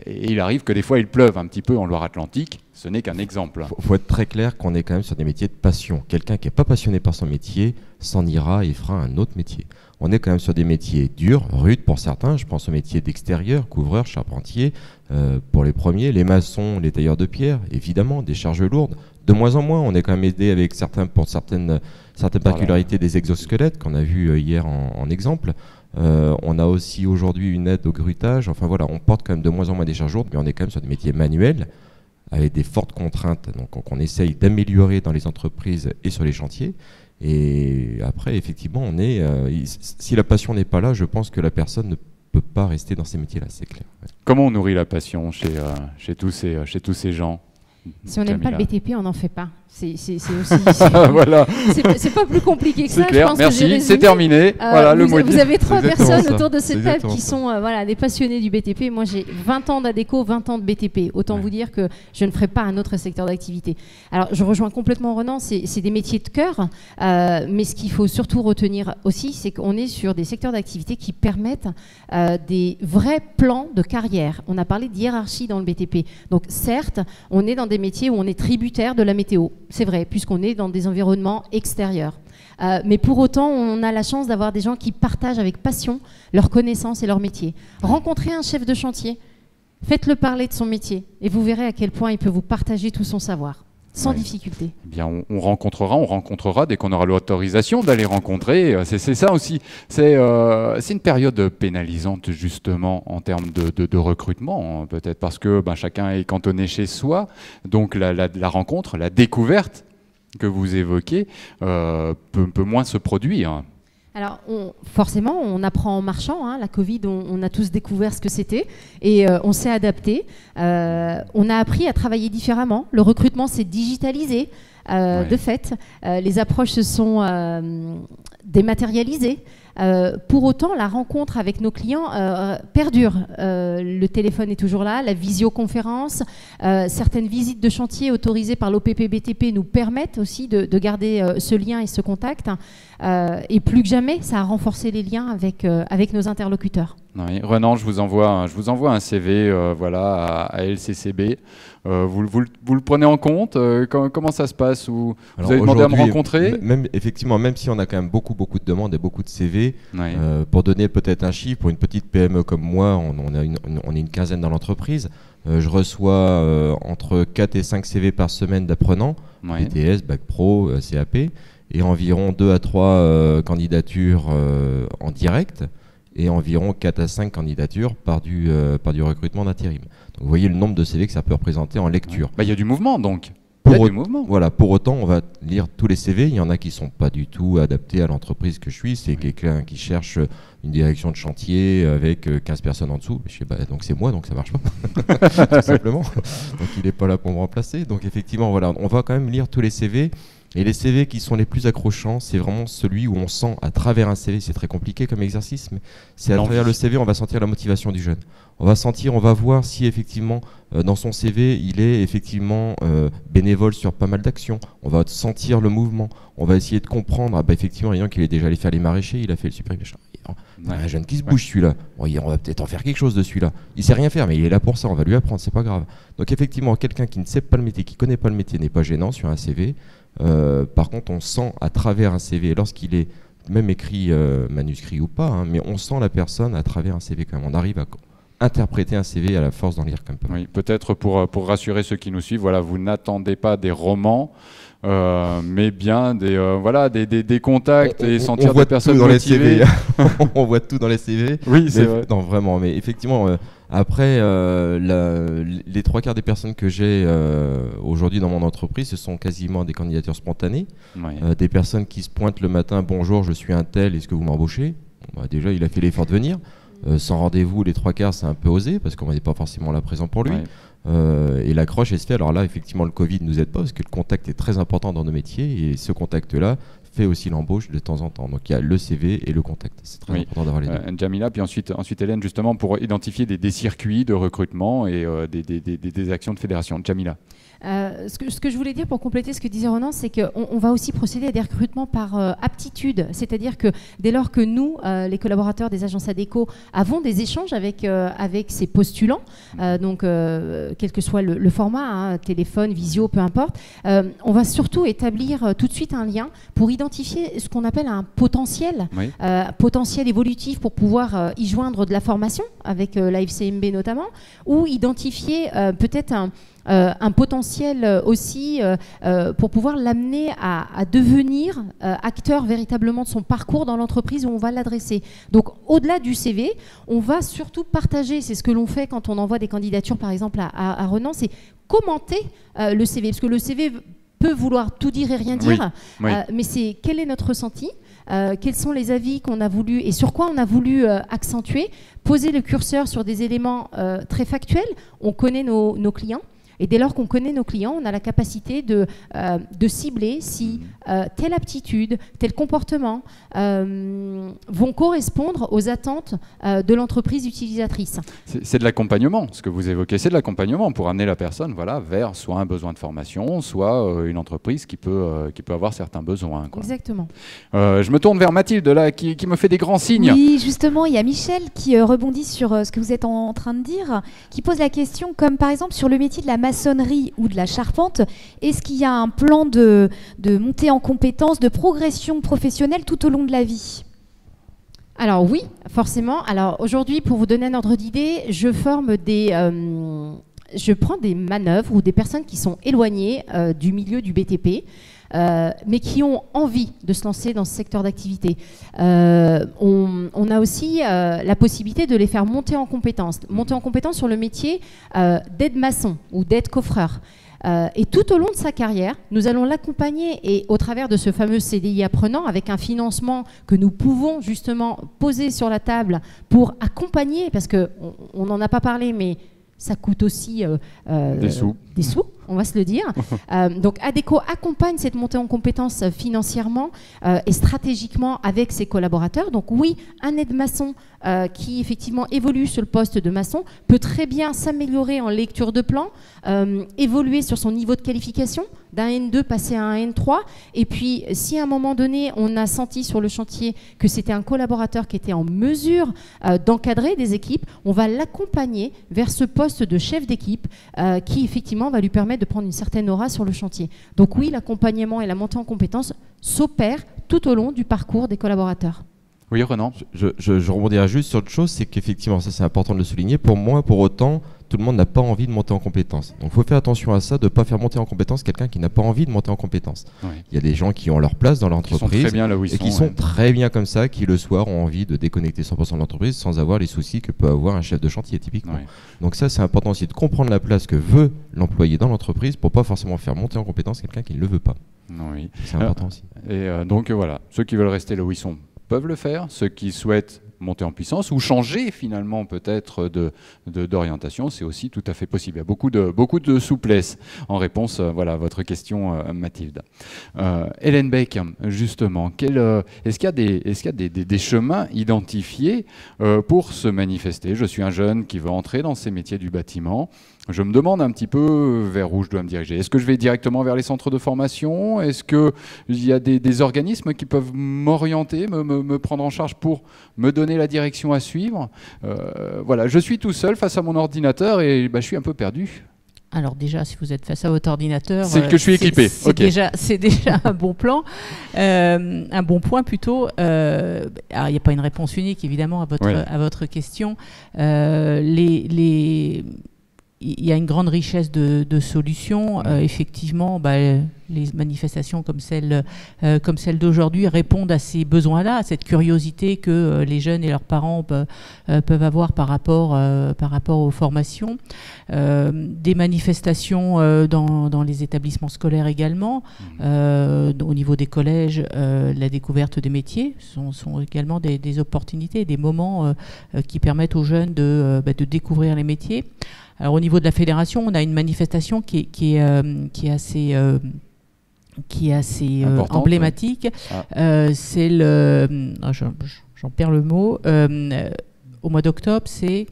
et il arrive que des fois il pleuve un petit peu en Loire-Atlantique. Ce n'est qu'un exemple. Faut être très clair qu'on est quand même sur des métiers de passion. Quelqu'un qui n'est pas passionné par son métier s'en ira et fera un autre métier. On est quand même sur des métiers durs, rudes pour certains. Je pense aux métiers d'extérieur, couvreurs, charpentiers, pour les premiers, les maçons, les tailleurs de pierre, évidemment, des charges lourdes. De moins en moins, on est quand même aidé avec certaines particularités des exosquelettes qu'on a vu hier en exemple. On a aussi aujourd'hui une aide au grutage. Enfin voilà, on porte quand même de moins en moins des charges lourdes, mais on est quand même sur des métiers manuels avec des fortes contraintes, donc qu'on essaye d'améliorer dans les entreprises et sur les chantiers. Et après, effectivement, si la passion n'est pas là, je pense que la personne ne peut pas rester dans ces métiers-là, c'est clair. Ouais. Comment on nourrit la passion chez tous ces gens? Si on n'aime pas le BTP, on n'en fait pas. C'est aussi. Voilà. C'est pas plus compliqué que ça. C'est clair. Je pense Merci. C'est terminé. Voilà le mot. Vous avez 3 personnes ça. autour de cette table qui sont des passionnés du BTP. Moi, j'ai 20 ans d'ADECO, 20 ans de BTP. Autant vous dire que je ne ferai pas un autre secteur d'activité. Alors, je rejoins complètement Renan. C'est des métiers de cœur. Mais ce qu'il faut surtout retenir aussi, c'est qu'on est sur des secteurs d'activité qui permettent des vrais plans de carrière. On a parlé de hiérarchie dans le BTP. Donc, certes, on est dans des métiers où on est tributaire de la météo. C'est vrai, puisqu'on est dans des environnements extérieurs. Mais pour autant, on a la chance d'avoir des gens qui partagent avec passion leurs connaissances et leur métier. Rencontrez un chef de chantier, faites-le parler de son métier, et vous verrez à quel point il peut vous partager tout son savoir, sans difficulté. Eh bien, on rencontrera dès qu'on aura l'autorisation d'aller rencontrer. C'est ça aussi. C'est une période pénalisante, justement, en termes de recrutement, peut-être parce que chacun est cantonné chez soi. Donc, la rencontre, la découverte que vous évoquez peut moins se produire. Alors, forcément, on apprend en marchant. Hein. La Covid, on a tous découvert ce que c'était et on s'est adapté. On a appris à travailler différemment. Le recrutement s'est digitalisé, de fait. Les approches se sont dématérialisées. Pour autant, la rencontre avec nos clients perdure. Le téléphone est toujours là, la visioconférence, certaines visites de chantier autorisées par l'OPP-BTP nous permettent aussi de garder ce lien et ce contact. Et plus que jamais, ça a renforcé les liens avec nos interlocuteurs. Oui. Renan, je vous envoie un CV à LCCB. Vous le prenez en compte comment ça se passe? Vous avez demandé à me rencontrer? Effectivement, même si on a quand même beaucoup de demandes et beaucoup de CV, pour donner peut-être un chiffre, pour une petite PME comme moi, on est une quinzaine dans l'entreprise. Je reçois entre 4 et 5 CV par semaine d'apprenants, BTS, Bac Pro, CAP, et environ 2 à 3 candidatures en direct, et environ 4 à 5 candidatures par du recrutement d'intérim. Donc vous voyez le nombre de CV que ça peut représenter en lecture. Il y a du mouvement donc. Voilà, pour autant, on va lire tous les CV. Il y en a qui ne sont pas du tout adaptés à l'entreprise que je suis. C'est quelqu'un qui cherche une direction de chantier avec 15 personnes en dessous. Je sais, donc c'est moi, donc ça ne marche pas, tout simplement. Donc il n'est pas là pour me remplacer. Donc effectivement, voilà, on va quand même lire tous les CV. Et les CV qui sont les plus accrochants, c'est vraiment celui où on sent à travers un CV, c'est très compliqué comme exercice, mais c'est à travers le CV, on va sentir la motivation du jeune. On va voir si effectivement dans son CV, il est effectivement bénévole sur pas mal d'actions. On va sentir le mouvement. On va essayer de comprendre, effectivement, ayant qu'il est déjà allé faire les maraîchers, il a fait le super machin. Un jeune qui se bouge celui-là. Bon, on va peut-être en faire quelque chose de celui-là. Il sait rien faire, mais il est là pour ça. On va lui apprendre, c'est pas grave. Donc effectivement, quelqu'un qui ne sait pas le métier, qui connaît pas le métier, n'est pas gênant sur un CV. Par contre, on sent à travers un CV, lorsqu'il est même écrit manuscrit ou pas, mais on sent la personne à travers un CV quand même. On arrive à interpréter un CV à la force d'en lire comme peu. Oui, peut-être pour rassurer ceux qui nous suivent, voilà, vous n'attendez pas des romans, mais bien des contacts et sentir des personnes motivées. On voit tout dans les CV. Oui, c'est vrai. Non, vraiment, mais effectivement, après, les 3/4 des personnes que j'ai aujourd'hui dans mon entreprise, ce sont quasiment des candidatures spontanées, des personnes qui se pointent le matin, bonjour, je suis un tel, est-ce que vous m'embauchez? Déjà, il a fait l'effort de venir. Sans rendez-vous, les 3/4, c'est un peu osé parce qu'on n'est pas forcément là présent pour lui. Et l'accroche, elle se fait. Alors là, effectivement, le Covid ne nous aide pas parce que le contact est très important dans nos métiers et ce contact-là fait aussi l'embauche de temps en temps. Donc il y a le CV et le contact. C'est très important d'avoir les deux. Jamila, puis ensuite Hélène, justement, pour identifier des circuits de recrutement et des actions de fédération. Jamila. Ce que je voulais dire pour compléter ce que disait Ronan, c'est qu'on va aussi procéder à des recrutements par aptitude. C'est-à-dire que dès lors que nous, les collaborateurs des agences ADECO, avons des échanges avec ces postulants, donc quel que soit le format, téléphone, visio, peu importe, on va surtout établir tout de suite un lien pour identifier ce qu'on appelle un potentiel, potentiel évolutif pour pouvoir y joindre de la formation, avec la FCMB notamment, ou identifier peut-être un potentiel aussi pour pouvoir l'amener à devenir acteur véritablement de son parcours dans l'entreprise où on va l'adresser. Donc au-delà du CV, on va surtout partager, c'est ce que l'on fait quand on envoie des candidatures par exemple à Renan, c'est commenter le CV, parce que le CV peut vouloir tout dire et rien dire, mais c'est quel est notre ressenti, quels sont les avis qu'on a voulu et sur quoi on a voulu accentuer, poser le curseur sur des éléments très factuels. On connaît nos clients. Et dès lors qu'on connaît nos clients, on a la capacité de cibler si telle aptitude, tel comportement vont correspondre aux attentes de l'entreprise utilisatrice. C'est de l'accompagnement, ce que vous évoquez, c'est de l'accompagnement pour amener la personne vers soit un besoin de formation, soit une entreprise qui peut avoir certains besoins. Exactement. Je me tourne vers Mathilde, là, qui me fait des grands signes. Oui, justement, il y a Michel qui rebondit sur ce que vous êtes en train de dire, qui pose la question, comme par exemple sur le métier de la maçonnerie ou de la charpente, est-ce qu'il y a un plan de montée en compétences, de progression professionnelle tout au long de la vie? Alors oui, forcément. Alors aujourd'hui, pour vous donner un ordre d'idée, je prends des manœuvres ou des personnes qui sont éloignées du milieu du BTP, mais qui ont envie de se lancer dans ce secteur d'activité. On a aussi la possibilité de les faire monter en compétences sur le métier d'aide-maçon ou d'aide-coffreur. Et tout au long de sa carrière, nous allons l'accompagner et au travers de ce fameux CDI apprenant, avec un financement que nous pouvons justement poser sur la table pour accompagner, parce qu'on n'en a pas parlé, mais ça coûte aussi des sous, on va se le dire. Donc ADECO accompagne cette montée en compétences financièrement et stratégiquement avec ses collaborateurs. Donc oui, un aide-maçon qui effectivement évolue sur le poste de maçon peut très bien s'améliorer en lecture de plan, évoluer sur son niveau de qualification, d'un N2 passer à un N3. Et puis si à un moment donné on a senti sur le chantier que c'était un collaborateur qui était en mesure d'encadrer des équipes, on va l'accompagner vers ce poste de chef d'équipe qui effectivement va lui permettre de prendre une certaine aura sur le chantier. Donc oui, l'accompagnement et la montée en compétences s'opèrent tout au long du parcours des collaborateurs. Oui, Renan. Je rebondirai juste sur autre chose, c'est qu'effectivement, ça c'est important de le souligner, pour moi, pour autant, tout le monde n'a pas envie de monter en compétences. Donc il faut faire attention à ça, de ne pas faire monter en compétences quelqu'un qui n'a pas envie de monter en compétences. Oui. Il y a des gens qui ont leur place dans l'entreprise et qui sont très bien comme ça, qui le soir ont envie de déconnecter 100% de l'entreprise sans avoir les soucis que peut avoir un chef de chantier typiquement. Oui. Donc ça c'est important aussi de comprendre la place que veut l'employé dans l'entreprise pour pas forcément faire monter en compétence quelqu'un qui ne le veut pas. Oui. C'est important aussi. Et donc voilà, ceux qui veulent rester là où ils sont peuvent le faire, ceux qui souhaitent monter en puissance ou changer finalement peut-être d'orientation. C'est aussi tout à fait possible. Il y a beaucoup de souplesse en réponse voilà, à votre question, Mathilde. Hélène Beck, justement, est-ce qu'il y a des chemins identifiés pour se manifester? Je suis un jeune qui veut entrer dans ces métiers du bâtiment. Je me demande un petit peu vers où je dois me diriger. Est-ce que je vais directement vers les centres de formation? Est-ce qu'il y a des organismes qui peuvent m'orienter, me prendre en charge pour me donner la direction à suivre? Voilà, je suis tout seul face à mon ordinateur et je suis un peu perdu. Alors déjà, si vous êtes face à votre ordinateur, c'est que je suis équipé. C'est déjà un bon plan, un bon point plutôt. Alors, il n'y a pas une réponse unique évidemment à votre question. Il y a une grande richesse de solutions. Effectivement, les manifestations comme celle d'aujourd'hui répondent à ces besoins-là, à cette curiosité que les jeunes et leurs parents peuvent avoir par rapport aux formations. Des manifestations dans les établissements scolaires également. Au niveau des collèges, la découverte des métiers sont également des opportunités, des moments qui permettent aux jeunes de découvrir les métiers. Alors au niveau de la fédération, on a une manifestation qui est assez emblématique. C'est j'en perds le mot. Au mois d'octobre, c'est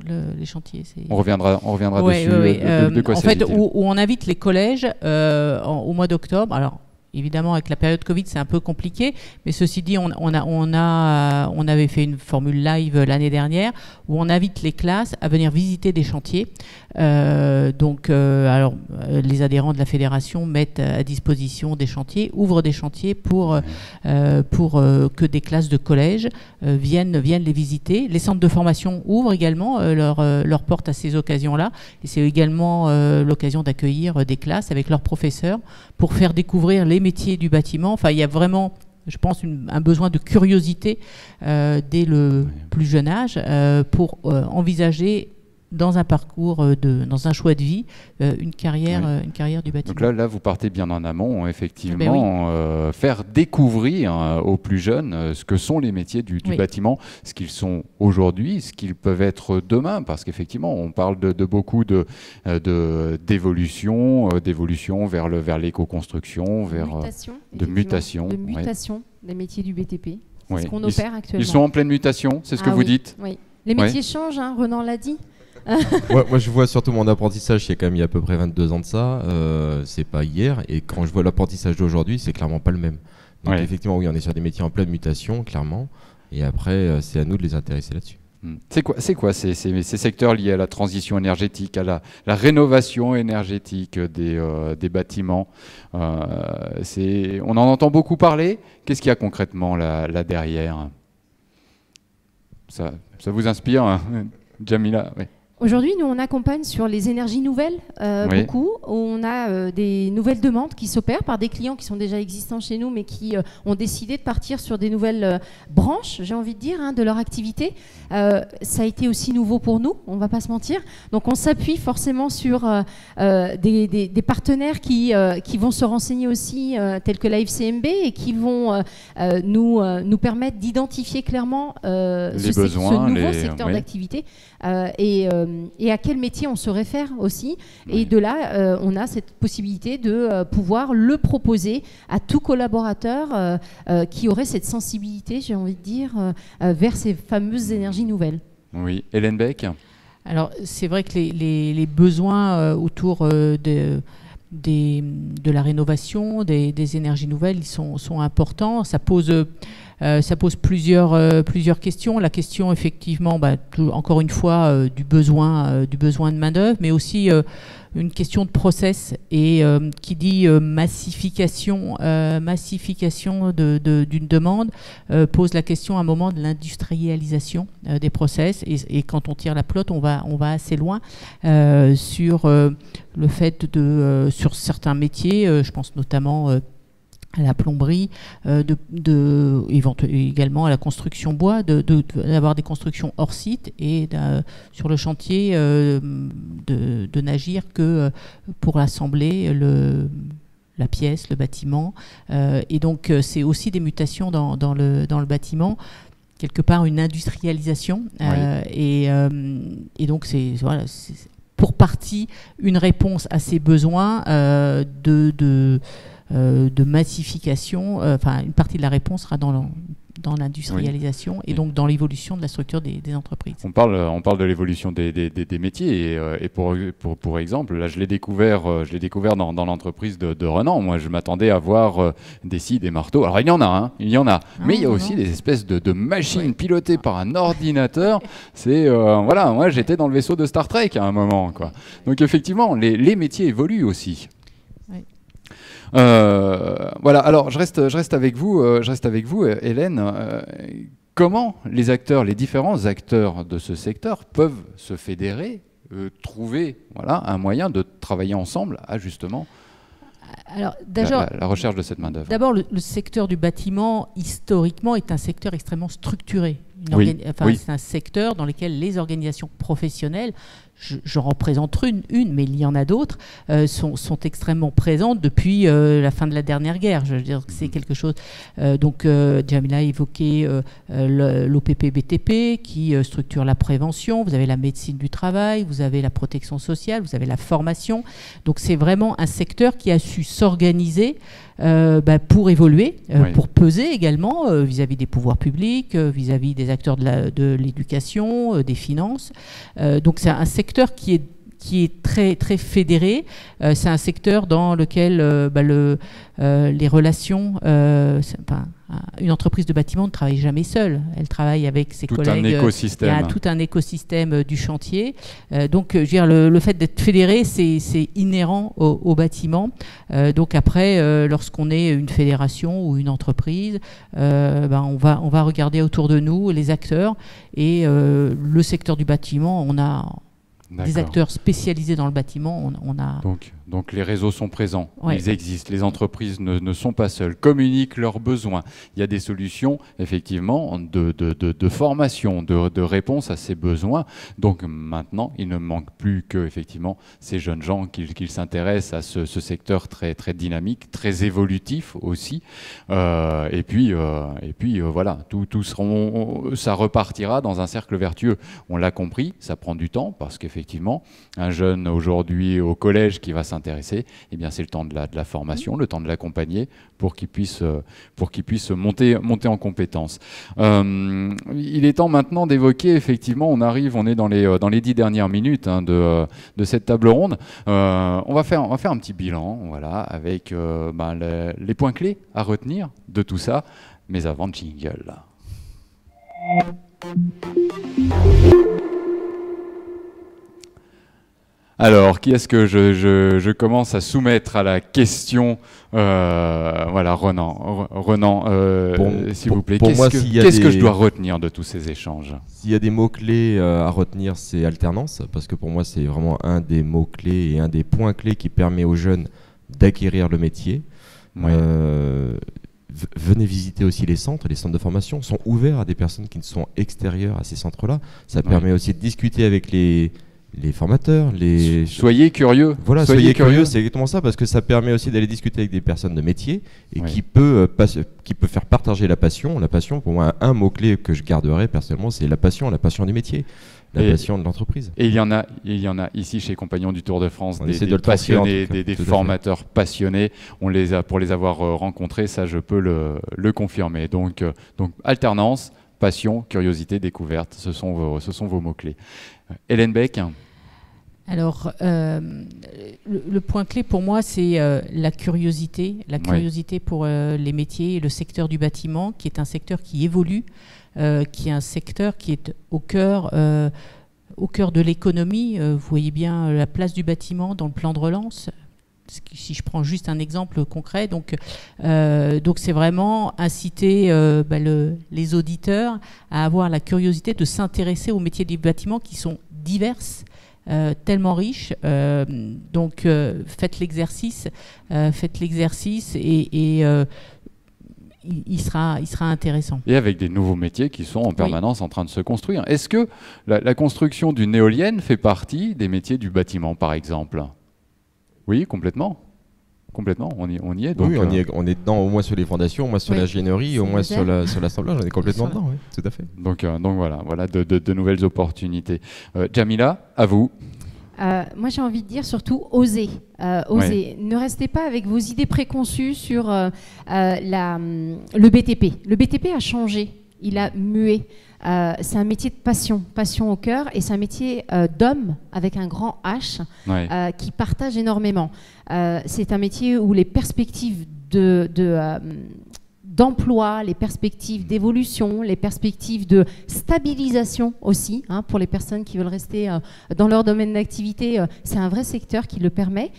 les chantiers. On reviendra dessus. De quoi en fait, où on invite les collèges au mois d'octobre. Alors évidemment, avec la période Covid, c'est un peu compliqué, mais ceci dit, on avait fait une formule live l'année dernière où on invite les classes à venir visiter des chantiers. Alors, les adhérents de la fédération mettent à disposition des chantiers, ouvrent des chantiers pour que des classes de collège viennent les visiter. Les centres de formation ouvrent également leurs portes à ces occasions-là, et c'est également l'occasion d'accueillir des classes avec leurs professeurs pour faire découvrir les métiers du bâtiment. Enfin, il y a vraiment, je pense, un besoin de curiosité dès le plus jeune âge pour envisager dans un parcours, dans un choix de vie, une carrière du bâtiment. Donc là, vous partez bien en amont, effectivement, faire découvrir aux plus jeunes ce que sont les métiers du bâtiment, ce qu'ils sont aujourd'hui, ce qu'ils peuvent être demain, parce qu'effectivement, on parle de beaucoup d'évolution vers l'éco-construction, de mutation des métiers du BTP. C'est ce qu'on opère actuellement. Ils sont en pleine mutation, c'est ce que vous dites? Oui. Les métiers changent, Renan l'a dit. Moi, je vois surtout mon apprentissage, il y a à peu près 22 ans de ça, c'est pas hier, et quand je vois l'apprentissage d'aujourd'hui, c'est clairement pas le même. Donc effectivement, oui, on est sur des métiers en pleine mutation, clairement, et après, c'est à nous de les intéresser là-dessus. C'est quoi ces secteurs liés à la transition énergétique, à la rénovation énergétique des bâtiments? On en entend beaucoup parler. Qu'est-ce qu'il y a concrètement là derrière? Ça vous inspire, hein, Jamila? Aujourd'hui, nous, on accompagne sur les énergies nouvelles, beaucoup. On a des nouvelles demandes qui s'opèrent par des clients qui sont déjà existants chez nous, mais qui ont décidé de partir sur des nouvelles branches, j'ai envie de dire, de leur activité. Ça a été aussi nouveau pour nous, on ne va pas se mentir. Donc, on s'appuie forcément sur des partenaires qui vont se renseigner aussi, tels que la FCMB, et qui vont nous permettre d'identifier clairement ce nouveau secteur d'activité. Et à quel métier on se réfère aussi. Et de là, on a cette possibilité de pouvoir le proposer à tout collaborateur qui aurait cette sensibilité, j'ai envie de dire, vers ces fameuses énergies nouvelles. Oui, Hélène Beck. Alors, c'est vrai que les besoins autour de la rénovation, des énergies nouvelles, ils sont importants. Ça pose plusieurs questions. La question, effectivement, encore une fois, du besoin de main-d'œuvre, mais aussi une question de process. Et qui dit massification d'une demande pose la question à un moment de l'industrialisation des process. Et quand on tire la pelote, on va assez loin sur le fait sur certains métiers, je pense notamment à la plomberie, également à la construction bois, d'avoir des constructions hors site et sur le chantier de n'agir que pour assembler la pièce, le bâtiment. Et donc c'est aussi des mutations dans le bâtiment. quelque part une industrialisation. Et donc, c'est pour partie une réponse à ces besoins de massification. Enfin, une partie de la réponse sera dans l'industrialisation et donc dans l'évolution de la structure des entreprises. On parle de l'évolution des métiers et pour exemple, là je l'ai découvert dans l'entreprise de Renan. Moi je m'attendais à voir des scies, des marteaux. Alors il y en a, mais il y a aussi des espèces de machines pilotées par un ordinateur. C'est voilà, moi j'étais dans le vaisseau de Star Trek à un moment, quoi. Donc effectivement, les métiers évoluent aussi. Voilà, alors je reste avec vous, Hélène. Comment les différents acteurs de ce secteur peuvent se fédérer, trouver un moyen de travailler ensemble à justement la recherche de cette main-d'œuvre? D'abord, le secteur du bâtiment, historiquement, est un secteur extrêmement structuré. C'est un secteur dans lequel les organisations professionnelles, j'en représente une, mais il y en a d'autres, sont extrêmement présentes depuis la fin de la dernière guerre. Je veux dire que c'est quelque chose. Djamila a évoqué l'OPP-BTP qui structure la prévention. Vous avez la médecine du travail, vous avez la protection sociale, vous avez la formation. Donc c'est vraiment un secteur qui a su s'organiser pour évoluer, pour peser également vis-à-vis des pouvoirs publics, vis-à-vis des acteurs de l'éducation, des finances. Donc c'est un secteur qui est très, très fédéré. C'est un secteur dans lequel les relations... une entreprise de bâtiment ne travaille jamais seule. Elle travaille avec ses collègues. Il y a tout un écosystème du chantier. Donc, je veux dire, le fait d'être fédéré, c'est inhérent au bâtiment. Donc après, lorsqu'on est une fédération ou une entreprise, on va regarder autour de nous les acteurs. Et le secteur du bâtiment, on a des acteurs spécialisés dans le bâtiment. Donc les réseaux sont présents, ils existent, les entreprises ne sont pas seules, communiquent leurs besoins. Il y a des solutions, effectivement, de formation, de réponse à ces besoins. Donc maintenant, il ne manque plus que, effectivement, ces jeunes gens qui s'intéressent à ce secteur très, très dynamique, très évolutif aussi. Et puis voilà, ça repartira dans un cercle vertueux. On l'a compris, ça prend du temps parce qu'effectivement, un jeune aujourd'hui au collège qui va s'intéresser, eh bien c'est le temps de la formation, le temps de l'accompagner pour qu'il puisse monter en compétences. Il est temps maintenant d'évoquer, effectivement, on est dans les 10 dernières minutes de cette table ronde. On va faire un petit bilan, voilà, avec les points clés à retenir de tout ça, mais avant, jingle. Alors, qui est-ce que je commence à soumettre à la question? Voilà, Renan, s'il vous plaît. Qu'est-ce que je dois retenir de tous ces échanges? S'il y a des mots-clés à retenir, c'est alternance, parce que pour moi, c'est vraiment un des mots-clés et un des points clés qui permet aux jeunes d'acquérir le métier. Venez visiter aussi les centres de formation sont ouverts à des personnes qui ne sont extérieures à ces centres-là. Ça permet aussi de discuter avec les formateurs, Soyez curieux. Voilà, soyez curieux, c'est exactement ça, parce que ça permet aussi d'aller discuter avec des personnes de métier et qui peut faire partager la passion. La passion, pour moi, un mot-clé que je garderai personnellement, c'est la passion du métier, la passion de l'entreprise. Et il y en a ici chez Compagnons du Tour de France, des passionnés, des formateurs passionnés. Pour les avoir rencontrés, ça je peux le confirmer. Donc alternance, passion, curiosité, découverte, ce sont vos mots-clés. Hélène Beck. Alors, le point clé pour moi, c'est la curiosité pour les métiers et le secteur du bâtiment, qui est un secteur qui évolue, qui est un secteur qui est au cœur de l'économie. Vous voyez bien la place du bâtiment dans le plan de relance. Si je prends juste un exemple concret, donc c'est vraiment inciter les auditeurs à avoir la curiosité de s'intéresser aux métiers du bâtiment qui sont diverses, tellement riches. Donc faites l'exercice et il sera intéressant. Et avec des nouveaux métiers qui sont en permanence en train de se construire. Est-ce que la construction d'une éolienne fait partie des métiers du bâtiment, par exemple ? Oui, complètement. complètement, on y est. Donc, oui, on est dedans au moins sur les fondations, au moins sur l'ingénierie, au moins sur l'assemblage, on est complètement dedans, oui, tout à fait. Donc voilà de nouvelles opportunités. Jamila, à vous. Moi, j'ai envie de dire surtout oser. Ne restez pas avec vos idées préconçues sur le BTP. Le BTP a changé, il a mué. C'est un métier de passion au cœur, et c'est un métier d'homme avec un grand H qui partage énormément. C'est un métier où les perspectives d'emploi, les perspectives d'évolution, les perspectives de stabilisation aussi, pour les personnes qui veulent rester dans leur domaine d'activité, c'est un vrai secteur qui le permet.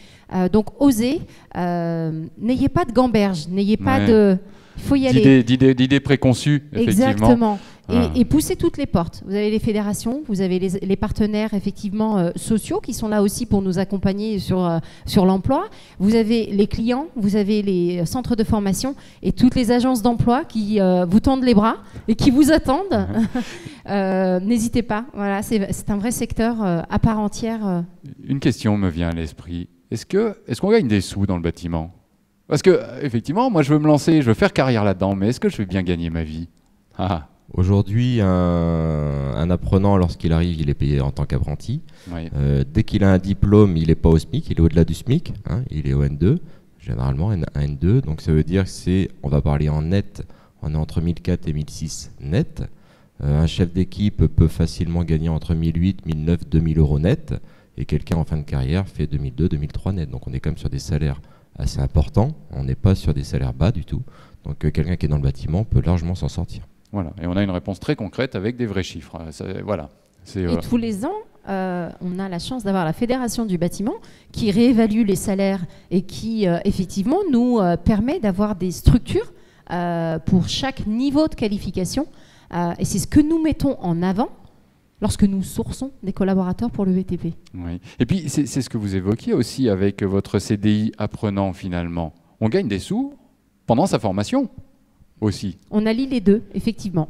Donc osez, n'ayez pas de gamberge, n'ayez pas de... Il faut y aller. D'idées préconçues, effectivement. Exactement. Et poussez toutes les portes. Vous avez les fédérations, vous avez les partenaires effectivement sociaux qui sont là aussi pour nous accompagner sur l'emploi. Vous avez les clients, vous avez les centres de formation et toutes les agences d'emploi qui vous tendent les bras et qui vous attendent. N'hésitez pas. Voilà, c'est un vrai secteur à part entière. Une question me vient à l'esprit. Est-ce qu'on gagne des sous dans le bâtiment ? Parce que, effectivement, moi je veux me lancer, je veux faire carrière là-dedans, mais est-ce que je vais bien gagner ma vie ? Aujourd'hui, un apprenant, lorsqu'il arrive, il est payé en tant qu'apprenti. Oui. Dès qu'il a un diplôme, il n'est pas au SMIC, il est au-delà du SMIC, il est au N2, généralement un N2. Donc ça veut dire que on va parler en net, on est entre 1004 et 1006 net. Un chef d'équipe peut facilement gagner entre 1008, 1009, 2000 euros net. Et quelqu'un en fin de carrière fait 2002, 2003 net. Donc on est quand même sur des salaires assez important, on n'est pas sur des salaires bas du tout. Donc quelqu'un qui est dans le bâtiment peut largement s'en sortir. Voilà, et on a une réponse très concrète avec des vrais chiffres. Voilà. Et tous les ans, on a la chance d'avoir la Fédération du bâtiment qui réévalue les salaires et qui effectivement nous permet d'avoir des structures pour chaque niveau de qualification. Et c'est ce que nous mettons en avant lorsque nous sourçons des collaborateurs pour le BTP. Oui. Et puis, c'est ce que vous évoquiez aussi avec votre CDI apprenant, finalement. On gagne des sous pendant sa formation aussi. On allie les deux, effectivement.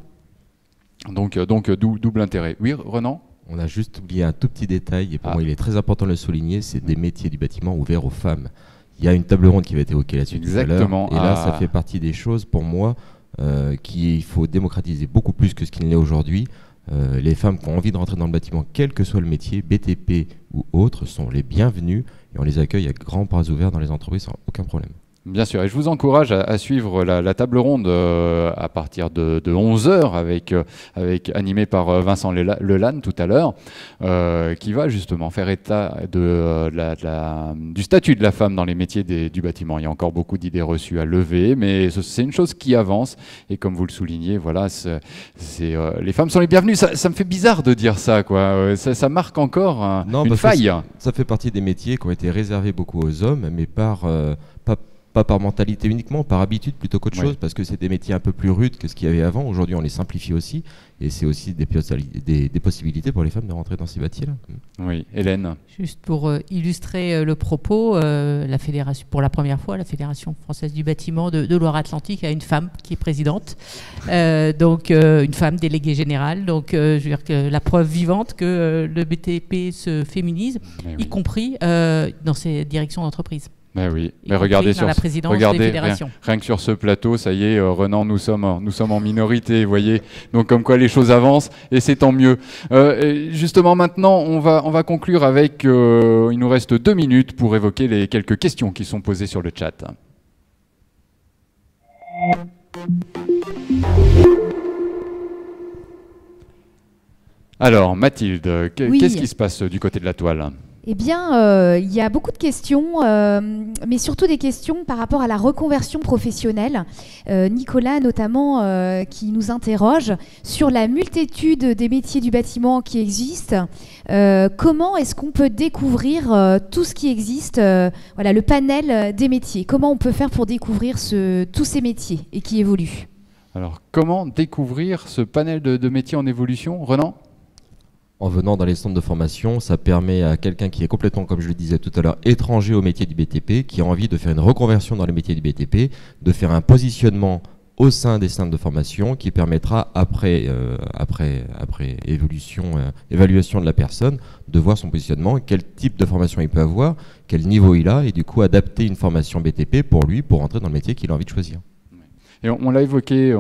Donc double intérêt. Oui, Renan ? On a juste oublié un tout petit détail, et pour moi il est très important de le souligner, c'est des métiers du bâtiment ouverts aux femmes. Il y a une table ronde qui va être évoquée là-dessus tout à l'heure. Et là, ça fait partie des choses, pour moi, qu'il faut démocratiser beaucoup plus que ce qu'il n'est aujourd'hui. Les femmes qui ont envie de rentrer dans le bâtiment, quel que soit le métier, BTP ou autre, sont les bienvenues et on les accueille avec grands bras ouverts dans les entreprises sans aucun problème. Bien sûr, et je vous encourage à suivre la table ronde à partir de 11h animée par Vincent Lelanne tout à l'heure, qui va justement faire état du statut de la femme dans les métiers du bâtiment. Il y a encore beaucoup d'idées reçues à lever, mais c'est une chose qui avance. Et comme vous le soulignez, voilà, les femmes sont les bienvenues. Ça me fait bizarre de dire ça, quoi. Ça marque encore une faille. Ça fait partie des métiers qui ont été réservés beaucoup aux hommes, mais pas par mentalité uniquement, par habitude plutôt qu'autre chose, parce que c'est des métiers un peu plus rudes que ce qu'il y avait avant. Aujourd'hui, on les simplifie aussi, et c'est aussi des possibilités pour les femmes de rentrer dans ces métiers-là. Oui, Hélène. Juste pour illustrer le propos, la fédération, pour la première fois, la Fédération française du bâtiment de Loire-Atlantique a une femme qui est présidente, donc une femme déléguée générale. Donc, je veux dire que la preuve vivante que le BTP se féminise, y compris dans ses directions d'entreprise. Ben oui, mais regardez rien que sur ce plateau, ça y est, Renan, nous sommes en minorité, vous voyez. Donc comme quoi les choses avancent et c'est tant mieux. Justement maintenant, on va conclure avec, il nous reste 2 minutes pour évoquer les quelques questions qui sont posées sur le chat. Alors Mathilde, qu'est-ce qui se passe du côté de la toile ? Eh bien, il y a beaucoup de questions, mais surtout des questions par rapport à la reconversion professionnelle. Nicolas, notamment, qui nous interroge sur la multitude des métiers du bâtiment qui existent. Comment est-ce qu'on peut découvrir tout ce qui existe, voilà, le panel des métiers? Comment on peut faire pour découvrir tous ces métiers et qui évoluent? Alors, comment découvrir ce panel de métiers en évolution, Renan ? En venant dans les centres de formation, ça permet à quelqu'un qui est complètement, comme je le disais tout à l'heure, étranger au métier du BTP, qui a envie de faire une reconversion dans les métiers du BTP, de faire un positionnement au sein des centres de formation qui permettra, après évaluation de la personne, de voir son positionnement, quel type de formation il peut avoir, quel niveau il a, et du coup adapter une formation BTP pour lui, pour entrer dans le métier qu'il a envie de choisir. Et on l'a évoqué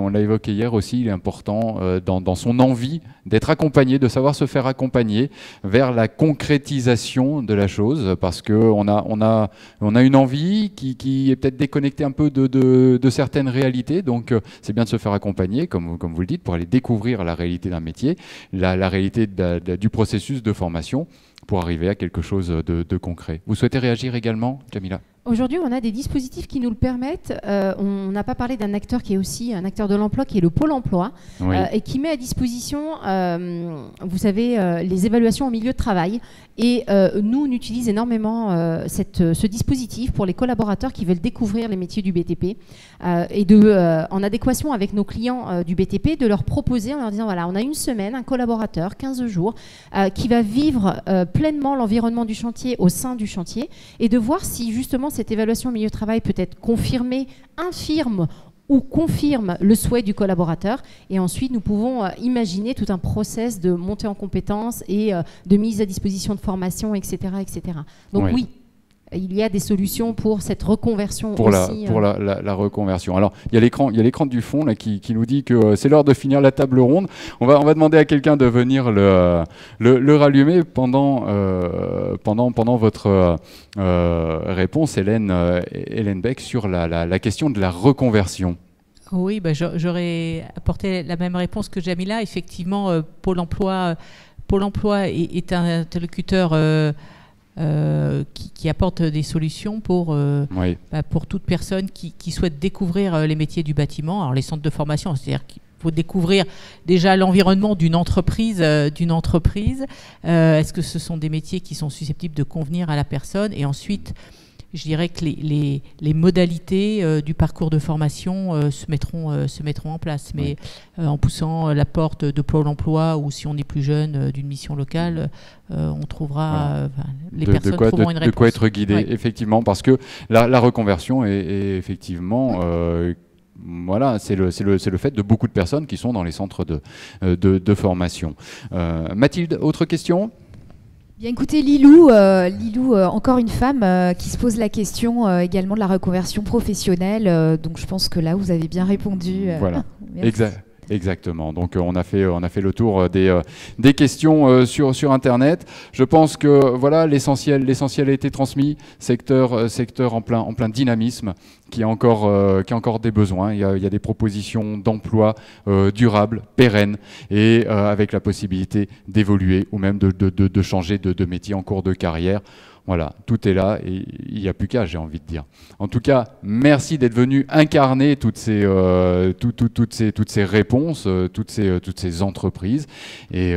hier aussi, il est important dans son envie d'être accompagné, de savoir se faire accompagner vers la concrétisation de la chose, parce qu'on a une envie qui est peut-être déconnectée un peu de certaines réalités, donc c'est bien de se faire accompagner, comme vous le dites, pour aller découvrir la réalité d'un métier, la réalité du processus de formation, pour arriver à quelque chose de concret. Vous souhaitez réagir également, Jamila ? Aujourd'hui, on a des dispositifs qui nous le permettent. On n'a pas parlé d'un acteur qui est aussi un acteur de l'emploi, qui est le Pôle emploi, oui. Et qui met à disposition, vous savez, les évaluations au milieu de travail. Et nous, on utilise énormément ce dispositif pour les collaborateurs qui veulent découvrir les métiers du BTP et en adéquation avec nos clients du BTP, de leur proposer en leur disant, voilà, on a une semaine, un collaborateur, 15 jours, qui va vivre pleinement l'environnement du chantier au sein du chantier et de voir si justement cette évaluation au milieu de travail peut être confirmée, infirme ou confirme le souhait du collaborateur. Et ensuite, nous pouvons imaginer tout un process de montée en compétences et de mise à disposition de formation, etc. etc. Donc oui, il y a des solutions pour cette reconversion aussi. Pour la reconversion. Alors, il y a l'écran du fond là, qui nous dit que c'est l'heure de finir la table ronde. On va demander à quelqu'un de venir le rallumer pendant votre réponse, Hélène Beck, sur la question de la reconversion. Oui, j'aurais apporté la même réponse que Jamila. Effectivement, Pôle emploi est un interlocuteur qui apporte des solutions pour toute personne qui souhaite découvrir les métiers du bâtiment. Alors les centres de formation, c'est-à-dire qu'il faut découvrir déjà l'environnement d'une entreprise. Est-ce que ce sont des métiers qui sont susceptibles de convenir à la personne? Et ensuite, je dirais que les modalités du parcours de formation se mettront en place, mais en poussant la porte de Pôle emploi, ou si on est plus jeune, d'une mission locale, on trouvera les personnes trouveront une réponse. De quoi être guidé, effectivement, parce que la reconversion est effectivement... Voilà, c'est le fait de beaucoup de personnes qui sont dans les centres de formation. Mathilde, autre question ? Bien écoutez, Lilou, encore une femme qui se pose la question également de la reconversion professionnelle. Donc je pense que là, vous avez bien répondu. Voilà, exactement. Donc on a fait le tour des questions sur Internet. Je pense que voilà, l'essentiel a été transmis. Secteur en plein dynamisme, qui a encore des besoins. Il y a des propositions d'emploi durables, pérennes, et avec la possibilité d'évoluer ou même de changer de métier en cours de carrière. Voilà, tout est là et il n'y a plus qu'à, j'ai envie de dire. En tout cas, merci d'être venu incarner toutes ces réponses, toutes ces entreprises. Et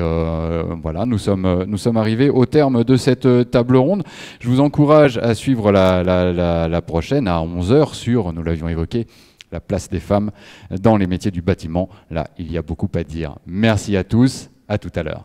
voilà, nous sommes arrivés au terme de cette table ronde. Je vous encourage à suivre la prochaine à 11h sur, nous l'avions évoqué, la place des femmes dans les métiers du bâtiment. Là, il y a beaucoup à dire. Merci à tous, à tout à l'heure.